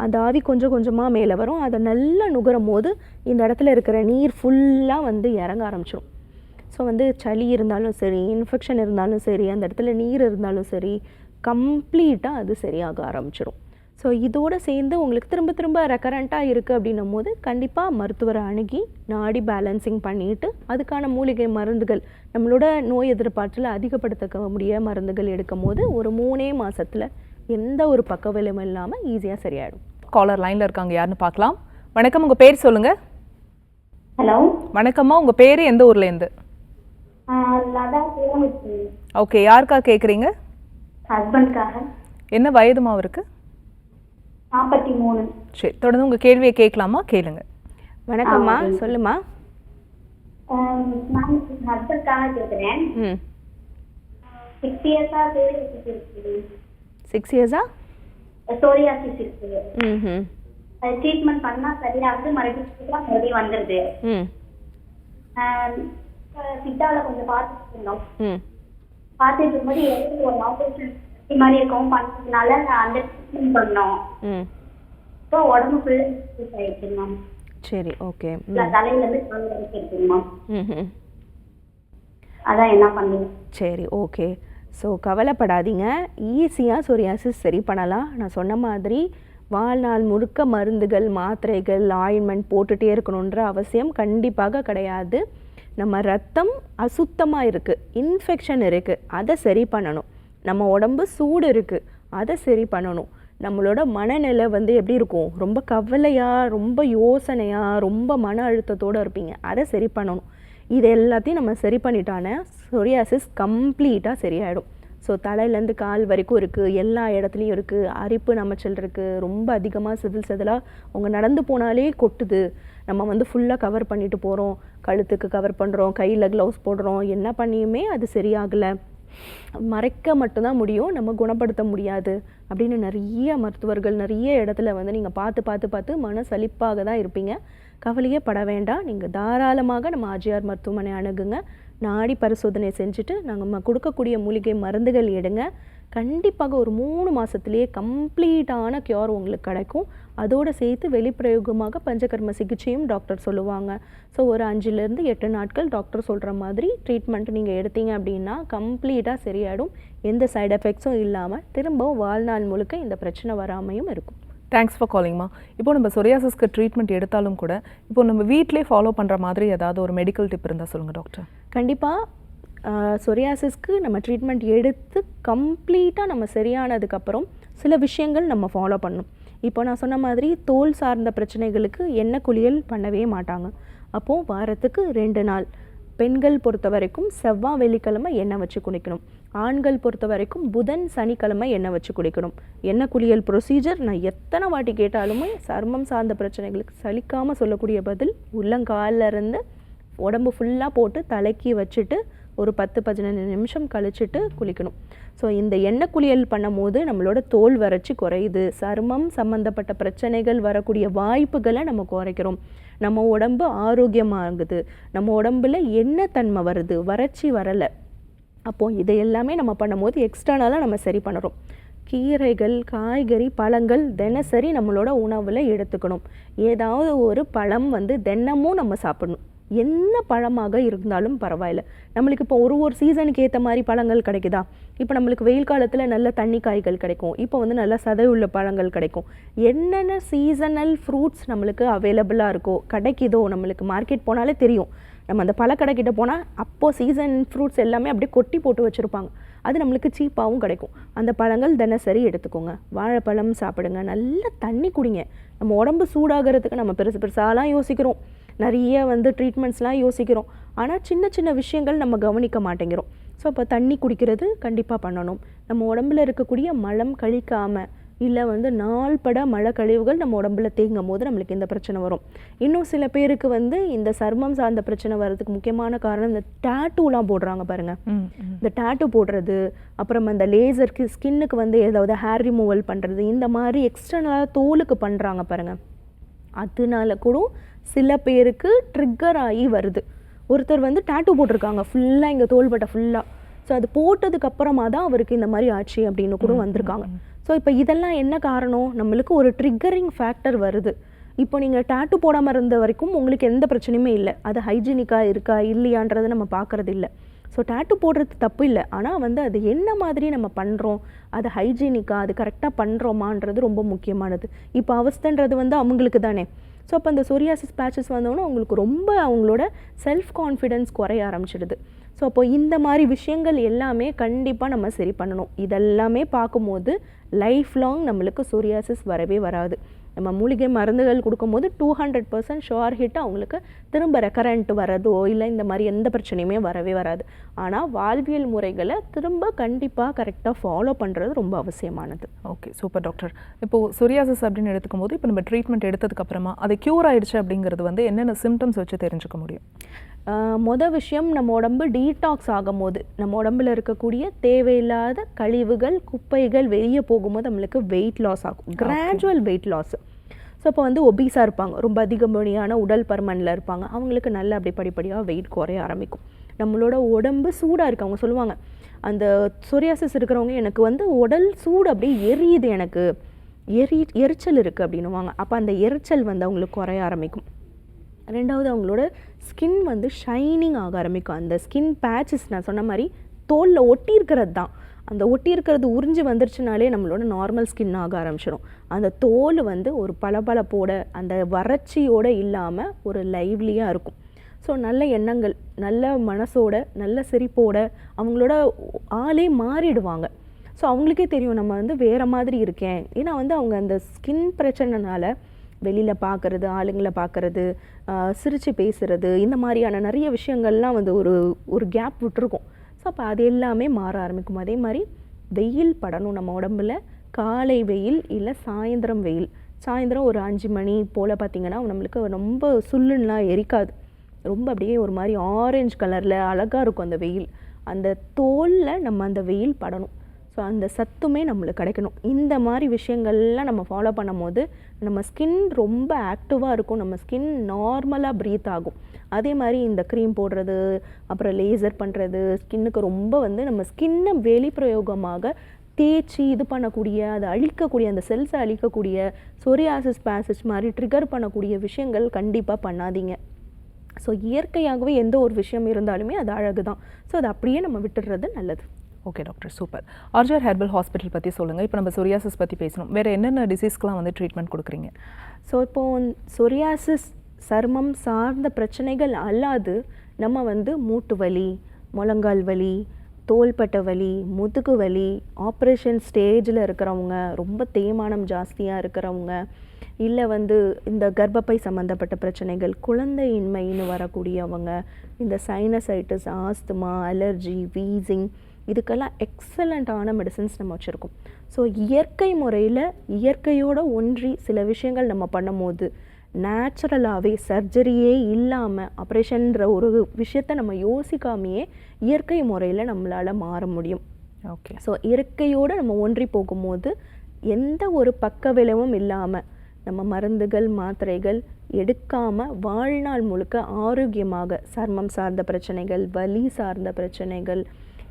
அந்த ஆவி கொஞ்சம் கொஞ்சமாக மேலே வரும். அதை நல்லா நுகரும் போது இந்த இடத்துல இருக்கிற நீர் ஃபுல்லாக இறங்க ஆரம்பிச்சிடும். ஸோ சளி இருந்தாலும் சரி, இன்ஃபெக்ஷன் இருந்தாலும் சரி, அந்த இடத்துல நீர் இருந்தாலும் சரி, கம்ப்ளீட்டாக அது சரியாக ஆரம்பிச்சிடும். ஸோ இதோடு சேர்ந்து உங்களுக்கு திரும்ப திரும்ப ரெக்கரண்ட்டாக இருக்குது அப்படின்னும் போது கண்டிப்பாக மருத்துவரை அணுகி நாடி பேலன்சிங் பண்ணிவிட்டு அதுக்கான மூலிகை மருந்துகள், நம்மளோட நோய் எதிர்ப்பாற்றலை அதிகப்படுத்த முடிய மருந்துகள் எடுக்கும் போது ஒரு 3 மாதத்தில் எந்த ஒரு பக்க விளைவும் இல்லாமல் ஈஸியாக சரியாயிடும். காலர் லைனில் இருக்காங்க, யாருன்னு பார்க்கலாம். வணக்கம், உங்கள் பேர் சொல்லுங்கள். ஹலோ, வணக்கம்மா, உங்க பேரு எந்த ஊர்ல இருந்து? லதா கோயம்புத்தூர். ஓகே, யாருக்கா கேக்குறீங்க? ஹஸ்பண்ட்காக. என்ன வயதுமா அவருக்கு? 43. சரி, தொடர்ந்து உங்க கேள்வியை கேட்கலாமா? கேளுங்க. வணக்கம்மா, சொல்லுமா. நான் ஹஸ்பண்ட்காக கேட்குறேன். 6 இயர்ஸா சோரியாசிஸ் இருக்குது. 6 இயர்ஸா சோரியாசிஸ் இருக்குது. ம். ட்ரீட்மெண்ட் பண்ணா சரியாகுது, மறுபடியும் வந்துருது. சித்தால கொஞ்சம் பார்த்துட்டு இருந்தோம். பார்த்துட்டு இருக்கும்போது எனக்கு ஒரு ஆபரேஷன் மாதிரி இருக்கும் பண்ணதுனால அந்த ட்ரீட்மெண்ட் பண்ணோம். இப்போ உடம்பு ஃபுல்லாக ஆயிடுச்சு மேம். சரி, ஓகே. தலையில இருந்து கால் வரைக்கும் இருக்குங்க மேம். அதான் என்ன பண்ணுங்க. சரி, ஓகே. ஸோ கவலைப்படாதீங்க, ஈஸியாக சொரியாசிஸ் சரி பண்ணலாம். நான் சொன்ன மாதிரி வாழ்நாள் முழுக்க மருந்துகள், மாத்திரைகள், ஆயின்மெண்ட் போட்டுகிட்டே இருக்கணுன்ற அவசியம் கண்டிப்பாக கிடையாது. நம்ம ரத்தம் அசுத்தமாக இருக்குது, இன்ஃபெக்ஷன் இருக்குது, அதை சரி பண்ணணும். நம்ம உடம்பு சூடு இருக்குது, அதை சரி பண்ணணும். நம்மளோட மனநிலை எப்படி இருக்கும், ரொம்ப கவலையாக, ரொம்ப யோசனையாக, ரொம்ப மன அழுத்தத்தோடு இருப்பீங்க, அதை சரி பண்ணணும். இது எல்லாத்தையும் நம்ம சரி பண்ணிட்டானே சொரியாசிஸ் கம்ப்ளீட்டாக சரியாயிடும். ஸோ தலையிலேருந்து கால் வரைக்கும் இருக்குது, எல்லா இடத்துலையும் இருக்குது, அரிப்பு நமைச்சல் இருக்குது, ரொம்ப அதிகமாக சிவில் செதலாக அவங்க நடந்து போனாலே கொட்டுது. நம்ம ஃபுல்லாக கவர் பண்ணிட்டு போகிறோம், கழுத்துக்கு கவர் பண்ணுறோம், கையில் க்ளவுஸ் போடுறோம், என்ன பண்ணியுமே அது சரியாகலை. மறைக்க மட்டும்தான் முடியும், நம்ம குணப்படுத்த முடியாது அப்படின்னு நிறைய மருத்துவர்கள் நிறைய இடத்துல நீங்கள் பார்த்து மன சலிப்பாக தான் இருப்பீங்க. கவலையே பட வேண்டாம். நீங்கள் தாராளமாக நம்ம ஆர்ஜிஆர் மருத்துவமனை அணுகுங்க. நாடி பரிசோதனை செஞ்சுட்டு நாங்கள் கொடுக்கக்கூடிய மூலிகை மருந்துகள் எடுங்க. கண்டிப்பாக ஒரு 3 மாதத்துலேயே கம்ப்ளீட்டான க்யூர் உங்களுக்கு கிடைக்கும். அதோடு சேர்த்து வெளிப்பிரயோகமாக பஞ்சகர்ம சிகிச்சையும் டாக்டர் சொல்லுவாங்க. ஸோ ஒரு 5லேருந்து 8 நாட்கள் டாக்டர் சொல்கிற மாதிரி ட்ரீட்மெண்ட் நீங்கள் எடுத்தீங்க அப்படின்னா கம்ப்ளீட்டாக சரியாயிடும். எந்த சைடு எஃபெக்ட்ஸும் இல்லாமல் திரும்பவும் வாழ்நாள் முழுக்க இந்த பிரச்சனை வராமையும் இருக்கும். தேங்க்ஸ் ஃபார் காலிங்மா. இப்போ நம்ம சொரியாசிஸ்க்கு ட்ரீட்மெண்ட் எடுத்தாலும் கூட இப்போ நம்ம வீட்டிலே ஃபாலோ பண்ணுற மாதிரி ஏதாவது ஒரு மெடிக்கல் டிப் இருந்தால் சொல்லுங்கள் டாக்டர். கண்டிப்பாக சொரியாசிஸ்க்கு நம்ம ட்ரீட்மெண்ட் எடுத்து கம்ப்ளீட்டாக நம்ம சரியானதுக்கப்புறம் சில விஷயங்கள் நம்ம ஃபாலோ பண்ணணும். இப்போ நான் சொன்ன மாதிரி தோல் சார்ந்த பிரச்சனைகளுக்கு எண்ணெய் குளியல் பண்ணவே மாட்டாங்க. அப்போது வாரத்துக்கு 2 நாள், பெண்கள் பொறுத்த வரைக்கும் செவ்வாய் வெள்ளிக்கிழமை எண்ணெய் வச்சு குளிக்கணும். ஆண்கள் பொறுத்த வரைக்கும் புதன் சனிக்கிழமை எண்ணெய் வச்சு குளிக்கணும். எண்ணெய் குளியல் ப்ரொசீஜர் நான் எத்தனை வாட்டி கேட்டாலுமே சர்மம் சார்ந்த பிரச்சனைகளுக்கு சலிக்காமல் சொல்லக்கூடிய பதில், உள்ளங்காலில் இருந்து உடம்பு ஃபுல்லாக போட்டு தலைக்கி வச்சுட்டு ஒரு 10-15 நிமிஷம் கழிச்சிட்டு குளிக்கணும். ஸோ இந்த எண்ணெய் குளியல் பண்ணும் போது நம்மளோட தோல் வறட்சி குறையுது, சருமம் சம்மந்தப்பட்ட பிரச்சனைகள் வரக்கூடிய வாய்ப்புகளை நம்ம குறைக்கிறோம். நம்ம உடம்பு ஆரோக்கியமாகுது, நம்ம உடம்புல எண்ணெய் தன்மை வருது, வறட்சி வரலை. அப்போது இதை எல்லாமே நம்ம பண்ணும்போது எக்ஸ்டர்னலாக நம்ம சரி பண்ணுறோம். கீரைகள், காய்கறி, பழங்கள் தினசரி நம்மளோட உணவில் எடுத்துக்கணும். ஏதாவது ஒரு பழம் தினமும் நம்ம சாப்பிடணும். என்ன பழமாக இருந்தாலும் பரவாயில்ல. நம்மளுக்கு இப்போ ஒரு சீசனுக்கு ஏற்ற மாதிரி பழங்கள் கிடைக்குதா? இப்போ நம்மளுக்கு வெயில் காலத்தில் நல்ல தண்ணி காய்கள் கிடைக்கும், இப்போ நல்ல சதை உள்ள பழங்கள் கிடைக்கும். என்னென்ன சீசனல் ஃப்ரூட்ஸ் நம்மளுக்கு அவைலபிளாக இருக்கோ, கிடைக்குதோ, நம்மளுக்கு மார்க்கெட் போனாலே தெரியும். நம்ம அந்த பழக்கடைக்கிட்ட போனால் அப்போது சீசன் ஃப்ரூட்ஸ் எல்லாமே அப்படியே கொட்டி போட்டு வச்சுருப்பாங்க. அது நம்மளுக்கு சீப்பாகவும் கிடைக்கும். அந்த பழங்கள் தினசரி எடுத்துக்கோங்க. வாழைப்பழம் சாப்பிடுங்க, நல்ல தண்ணி குடிங்க. நம்ம உடம்பு சூடாகிறதுக்கு நம்ம பெருசாலாம் யோசிக்கிறோம், நிறைய ட்ரீட்மெண்ட்ஸ்லாம் யோசிக்கிறோம். ஆனால் சின்ன சின்ன விஷயங்கள் நம்ம கவனிக்க மாட்டேங்கிறோம். ஸோ அப்போ தண்ணி குடிக்கிறது கண்டிப்பாக பண்ணணும். நம்ம உடம்புல இருக்கக்கூடிய மலம் கழிக்காமல், இல்லை நாள்பட மழை கழிவுகள் நம்ம உடம்புல தேங்கும் போது நம்மளுக்கு இந்த பிரச்சனை வரும். இன்னும் சில பேருக்கு இந்த சர்மம் சார்ந்த பிரச்சனை வர்றதுக்கு முக்கியமான காரணம் இந்த டேட்டூலாம் போடுறாங்க பாருங்கள். இந்த டேட்டூ போடுறது, அப்புறம் அந்த லேசருக்கு ஸ்கின்னுக்கு ஏதாவது ஹேர் ரிமூவல் பண்ணுறது, இந்த மாதிரி எக்ஸ்டர்னலாக தோலுக்கு பண்ணுறாங்க பாருங்கள். அதனால கூட சில பேருக்கு ட்ரிக்கர் ஆகி வருது. ஒருத்தர் டேட்டூ போட்டிருக்காங்க ஃபுல்லாக, இங்கே தோள்பட்டை ஃபுல்லாக. ஸோ அது போட்டதுக்கு அப்புறமா தான் அவருக்கு இந்த மாதிரி ஆச்சு அப்படின்னு கூட வந்திருக்காங்க. ஸோ இப்போ இதெல்லாம் என்ன காரணம்? நம்மளுக்கு ஒரு ட்ரிக்கரிங் ஃபேக்டர் வருது. இப்போ நீங்கள் டேட்டூ போடாமல் இருந்த வரைக்கும் உங்களுக்கு எந்த பிரச்சனையுமே இல்லை. அது ஹைஜீனிக்காக இருக்கா இல்லையான்றதை நம்ம பார்க்குறது இல்லை. ஸோ டேட்டூ போடுறது தப்பு இல்லை, ஆனால் அது என்ன மாதிரி நம்ம பண்ணுறோம், அது ஹைஜீனிக்காக, அது கரெக்டாக பண்ணுறோமான்றது ரொம்ப முக்கியமானது. இப்போ அவஸ்தைன்றது அவங்களுக்கு தானே. ஸோ அப்போ அந்த சொரியாசிஸ் பேச்சஸ் வந்தோன்னா அவங்களுக்கு ரொம்ப அவங்களோட செல்ஃப் கான்ஃபிடென்ஸ் குறைய ஆரம்பிச்சிடுது. ஸோ அப்போ இந்த மாதிரி விஷயங்கள் எல்லாமே கண்டிப்பாக நம்ம சரி பண்ணணும். இதெல்லாமே பார்க்கும்போது லைஃப் லாங் நம்மளுக்கு சொரியாசிஸ் வரவே வராது. நம்ம மூலிகை மருந்துகள் கொடுக்கும்போது 200% ஷுவர் ஹிட் அவங்களுக்கு திரும்ப ரெக்கரண்ட் வரதோ இல்லை இந்த மாதிரி எந்த பிரச்சனையுமே வரவே வராது. ஆனால் வாழ்வியல் முறைகளை திரும்ப கண்டிப்பாக கரெக்டாக ஃபாலோ பண்ணுறது ரொம்ப அவசியமானது. Okay, super doctor. இப்போது சொரியாசிஸ் அப்படின்னு எடுத்துக்கும் போது இப்போ நம்ம ட்ரீட்மெண்ட் எடுத்ததுக்கப்புறமா அது க்யூர் ஆயிடுச்சு அப்படிங்கிறது வந்து என்னென்ன சிம்டம்ஸ் வச்சு தெரிஞ்சுக்க முடியும்? மொதல் விஷயம், நம்ம உடம்பு டீடாக்ஸ் ஆகும்போது நம்ம உடம்புல இருக்கக்கூடிய தேவையில்லாத கழிவுகள் குப்பைகள் வெளியே போகும்போது நம்மளுக்கு வெயிட் லாஸ் ஆகும், கிராஜுவல் வெயிட் லாஸ். ஸோ இப்போ வந்து ஒபீஸாக இருப்பாங்க, ரொம்ப அதிகப்படியான உடல் பருமனில் இருப்பாங்க, அவங்களுக்கு நல்லா அப்படி படிப்படியாக வெயிட் குறைய ஆரம்பிக்கும். நம்மளோட உடம்பு சூடாக இருக்குது. அவங்க சொல்லுவாங்க அந்த சொரியாசிஸ் இருக்கிறவங்க எனக்கு வந்து உடல் சூடு அப்படியே எரியுது, எனக்கு எரிச்சல் இருக்குது அப்படின்னுவாங்க. அப்போ அந்த எரிச்சல் வந்து அவங்களுக்கு குறைய ஆரம்பிக்கும். ரெண்டாவது, அவங்களோட ஸ்கின் வந்து ஷைனிங் ஆக ஆரம்பிக்கும். அந்த ஸ்கின் பேச்சஸ் நான் சொன்ன மாதிரி தோலில் ஒட்டி இருக்கிறது தான், அந்த ஒட்டி இருக்கிறது உறிஞ்சி வந்துருச்சுனாலே நம்மளோட நார்மல் ஸ்கின் ஆக ஆரம்பிச்சிடும். அந்த தோல் வந்து ஒரு பளபளப்போட அந்த வறட்சியோடு இல்லாமல் ஒரு லைவ்லியாக இருக்கும். ஸோ நல்ல எண்ணங்கள், நல்ல மனசோட, நல்ல சிரிப்போட அவங்களோட ஆளே மாறிடுவாங்க. ஸோ அவங்களுக்கே தெரியும் நம்ம வந்து வேறு மாதிரி இருக்கேன். ஏன்னா வந்து அவங்க அந்த ஸ்கின் பிரச்சனைனால வெளியில் பார்க்குறது, ஆளுங்களை பார்க்குறது, சிரித்து பேசுகிறது, இந்த மாதிரியான நிறைய விஷயங்கள்லாம் வந்து ஒரு கேப் விட்டுருக்கும். ஸோ அப்போ அது எல்லாமே மாற ஆரம்பிக்கும். அதே மாதிரி வெயில் படணும் நம்ம உடம்புல. காலை வெயில் இல்லை சாயந்தரம் வெயில். சாயந்தரம் ஒரு 5 மணி போல் பார்த்திங்கன்னா நம்மளுக்கு ரொம்ப சுல்லுன்னெலாம் எரிக்காது, ரொம்ப அப்படியே ஒரு மாதிரி ஆரஞ்சு கலரில் அழகாக இருக்கும் அந்த வெயில். அந்த தோலில் நம்ம அந்த வெயில் படணும். ஸோ அந்த சத்துமே நம்மளுக்கு கிடைக்கணும். இந்த மாதிரி விஷயங்கள்லாம் நம்ம ஃபாலோ பண்ணும் போது நம்ம ஸ்கின் ரொம்ப ஆக்டிவாக இருக்கும், நம்ம ஸ்கின் நார்மலாக ப்ரீத் ஆகும். அதே மாதிரி இந்த க்ரீம் போடுறது, அப்புறம் லேசர் பண்ணுறது, ஸ்கின்னுக்கு ரொம்ப வந்து நம்ம ஸ்கின்னை வெளிப்பிரயோகமாக தேய்ச்சி இது பண்ணக்கூடிய, அதை அழிக்கக்கூடிய, அந்த செல்ஸை அழிக்கக்கூடிய சொரியாசிஸ் பேசஸ் மாதிரி ட்ரிகர் பண்ணக்கூடிய விஷயங்கள் கண்டிப்பாக பண்ணாதீங்க. ஸோ இயற்கையாகவே எந்த ஒரு விஷயம் இருந்தாலுமே அது அழகு தான். ஸோ அதை அப்படியே நம்ம விட்டுடுறது நல்லது. Okay doctor, super. RGR herbal hospital பற்றி சொல்லுங்கள். இப்போ நம்ம சொரியாசிஸ் பற்றி பேசணும். வேறு என்னென்ன டிசீஸ்க்கெலாம் வந்து ட்ரீட்மெண்ட் கொடுக்குறீங்க? ஸோ இப்போது சொரியாசிஸ் சருமம் சார்ந்த பிரச்சனைகள் அல்லாது நம்ம வந்து மூட்டு வலி, முழங்கால் வலி, தோள்பட்டை வலி, முதுகு வலி, ஆப்ரேஷன் ஸ்டேஜில் இருக்கிறவங்க, ரொம்ப தேய்மானம் ஜாஸ்தியாக இருக்கிறவங்க, இல்லை வந்து இந்த கர்ப்பப்பை சம்மந்தப்பட்ட பிரச்சனைகள், குழந்தையின்மைன்னு வரக்கூடியவங்க, இந்த சைனசைட்டிஸ், ஆஸ்துமா, அலர்ஜி, வீசிங், இதுக்கெல்லாம் எக்ஸலண்ட்டான மெடிசன்ஸ் நம்ம வச்சுருக்கோம். ஸோ இயற்கை முறையில் இயற்கையோடு ஒன்றி சில விஷயங்கள் நம்ம பண்ணும் போது நேச்சுரலாகவே சர்ஜரியே இல்லாமல் ஆப்ரேஷன்ற ஒரு விஷயத்தை நம்ம யோசிக்காமையே இயற்கை முறையில் நம்மளால் மாற முடியும். ஓகே. ஸோ இயற்கையோடு நம்ம ஒன்றி போகும்போது எந்த ஒரு பக்க விளைவும் இல்லாமல் நம்ம மருந்துகள் மாத்திரைகள் எடுக்காமல் வாழ்நாள் முழுக்க ஆரோக்கியமாக சர்மம் சார்ந்த பிரச்சனைகள், வலி சார்ந்த பிரச்சனைகள்,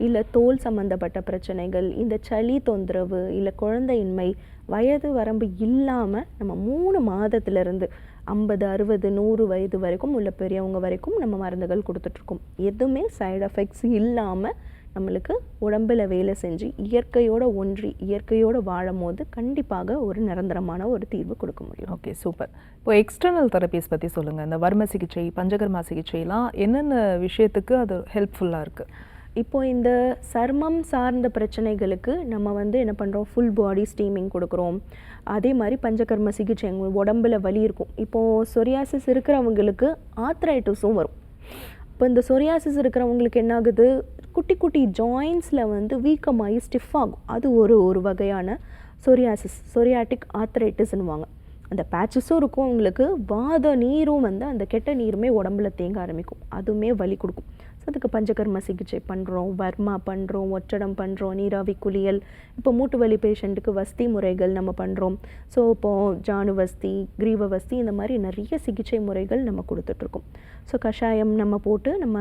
இல்லை தோல் சம்மந்தப்பட்ட பிரச்சனைகள், இந்த சளி தொந்தரவு, இல்லை குழந்தையின்மை, வயது வரம்பு இல்லாமல் நம்ம 3 மாதத்துலேருந்து 50, 60, 100 வயது வரைக்கும் உள்ள பெரியவங்க வரைக்கும் நம்ம மருந்துகள் கொடுத்துட்ருக்கோம். எதுவுமே சைடு எஃபெக்ட்ஸ் இல்லாமல் நம்மளுக்கு உடம்பில் வேலை செஞ்சு இயற்கையோடு ஒன்றி இயற்கையோடு வாழும் போது கண்டிப்பாக ஒரு நிரந்தரமான ஒரு தீர்வு கொடுக்க முடியும். Okay, super. இப்போ எக்ஸ்டர்னல் தெரப்பீஸ் பற்றி சொல்லுங்கள். இந்த வர்ம சிகிச்சை, பஞ்சகர்மா சிகிச்சைலாம் என்னென்ன விஷயத்துக்கு அது ஹெல்ப்ஃபுல்லாக இருக்குது? இப்போது இந்த சர்மம் சார்ந்த பிரச்சனைகளுக்கு நம்ம வந்து என்ன பண்ணுறோம், ஃபுல் பாடி ஸ்டீமிங் கொடுக்குறோம். அதே மாதிரி பஞ்சகர்ம சிகிச்சை, உடம்புல வலி இருக்கும். இப்போது சொரியாசிஸ் இருக்கிறவங்களுக்கு ஆர்த்ரைட்டிஸும் வரும். இப்போ இந்த சொரியாசிஸ் இருக்கிறவங்களுக்கு என்ன ஆகுது, குட்டி குட்டி ஜாயின்ஸில் வந்து வீக்கமாகி ஸ்டிஃப் ஆகும். அது ஒரு வகையான சொரியாசிஸ், சொரியாட்டிக் ஆர்த்ரைட்டிஸ்னுவாங்க. அந்த பேச்சஸும் இருக்கும் அவங்களுக்கு, வாத நீரும் வந்து அந்த கெட்ட நீருமே உடம்புல தேங்க ஆரம்பிக்கும், அதுவுமே வலி கொடுக்கும். ஸோ அதுக்கு பஞ்சகர்ம சிகிச்சை பண்ணுறோம், வர்மா பண்ணுறோம், ஒற்றடம் பண்ணுறோம், நீராவி குளியல். இப்போ மூட்டு வலி பேஷண்ட்டுக்கு வஸ்தி முறைகள் நம்ம பண்ணுறோம். ஸோ இப்போது ஜானு வஸ்தி, கிரீவ வஸ்தி, இந்த மாதிரி நிறைய சிகிச்சை முறைகள் நம்ம கொடுத்துட்ருக்கோம். ஸோ கஷாயம் நம்ம போட்டு நம்ம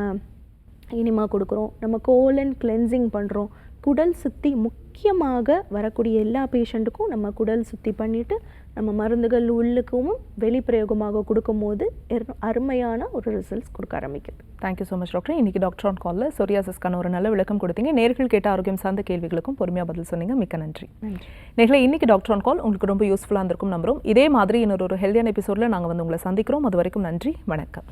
இனிமா கொடுக்குறோம். நம்ம கோலன் கிளென்சிங் பண்ணுறோம். குடல் சுத்தி முக்கியமாக வரக்கூடிய எல்லா பேஷண்ட்டுக்கும் நம்ம குடல் சுத்தி பண்ணிவிட்டு நம்ம மருந்துகள் உள்ளுக்கும் வெளிப்பிரயோகமாக கொடுக்கும்போது அருமையான ஒரு ரிசல்ட்ஸ் கொடுக்க ஆரம்பிக்குது. Thank you so much doctor. இன்றைக்கி டாக்டர் ஆன் காலில் சொரியாசிஸ்க்கான ஒரு நல்ல விளக்கம் கொடுத்தீங்க. நேர்கள் கேட்ட ஆரோக்கியம் சார்ந்த கேள்விகளுக்கும் பொறுமையாக பதில் சொன்னீங்க. மிக்க நன்றி. நேர்களை இன்றைக்கி டாக்டர் ஆன் கால் உங்களுக்கு ரொம்ப யூஸ்ஃபுல்லாக இருந்திருக்கும் நம்புறோம். இதே மாதிரி இன்னொரு ஹெல்தியான எபிசோடில் நாங்கள் வந்து உங்களை சந்திக்கிறோம். அது வரைக்கும் நன்றி, வணக்கம்.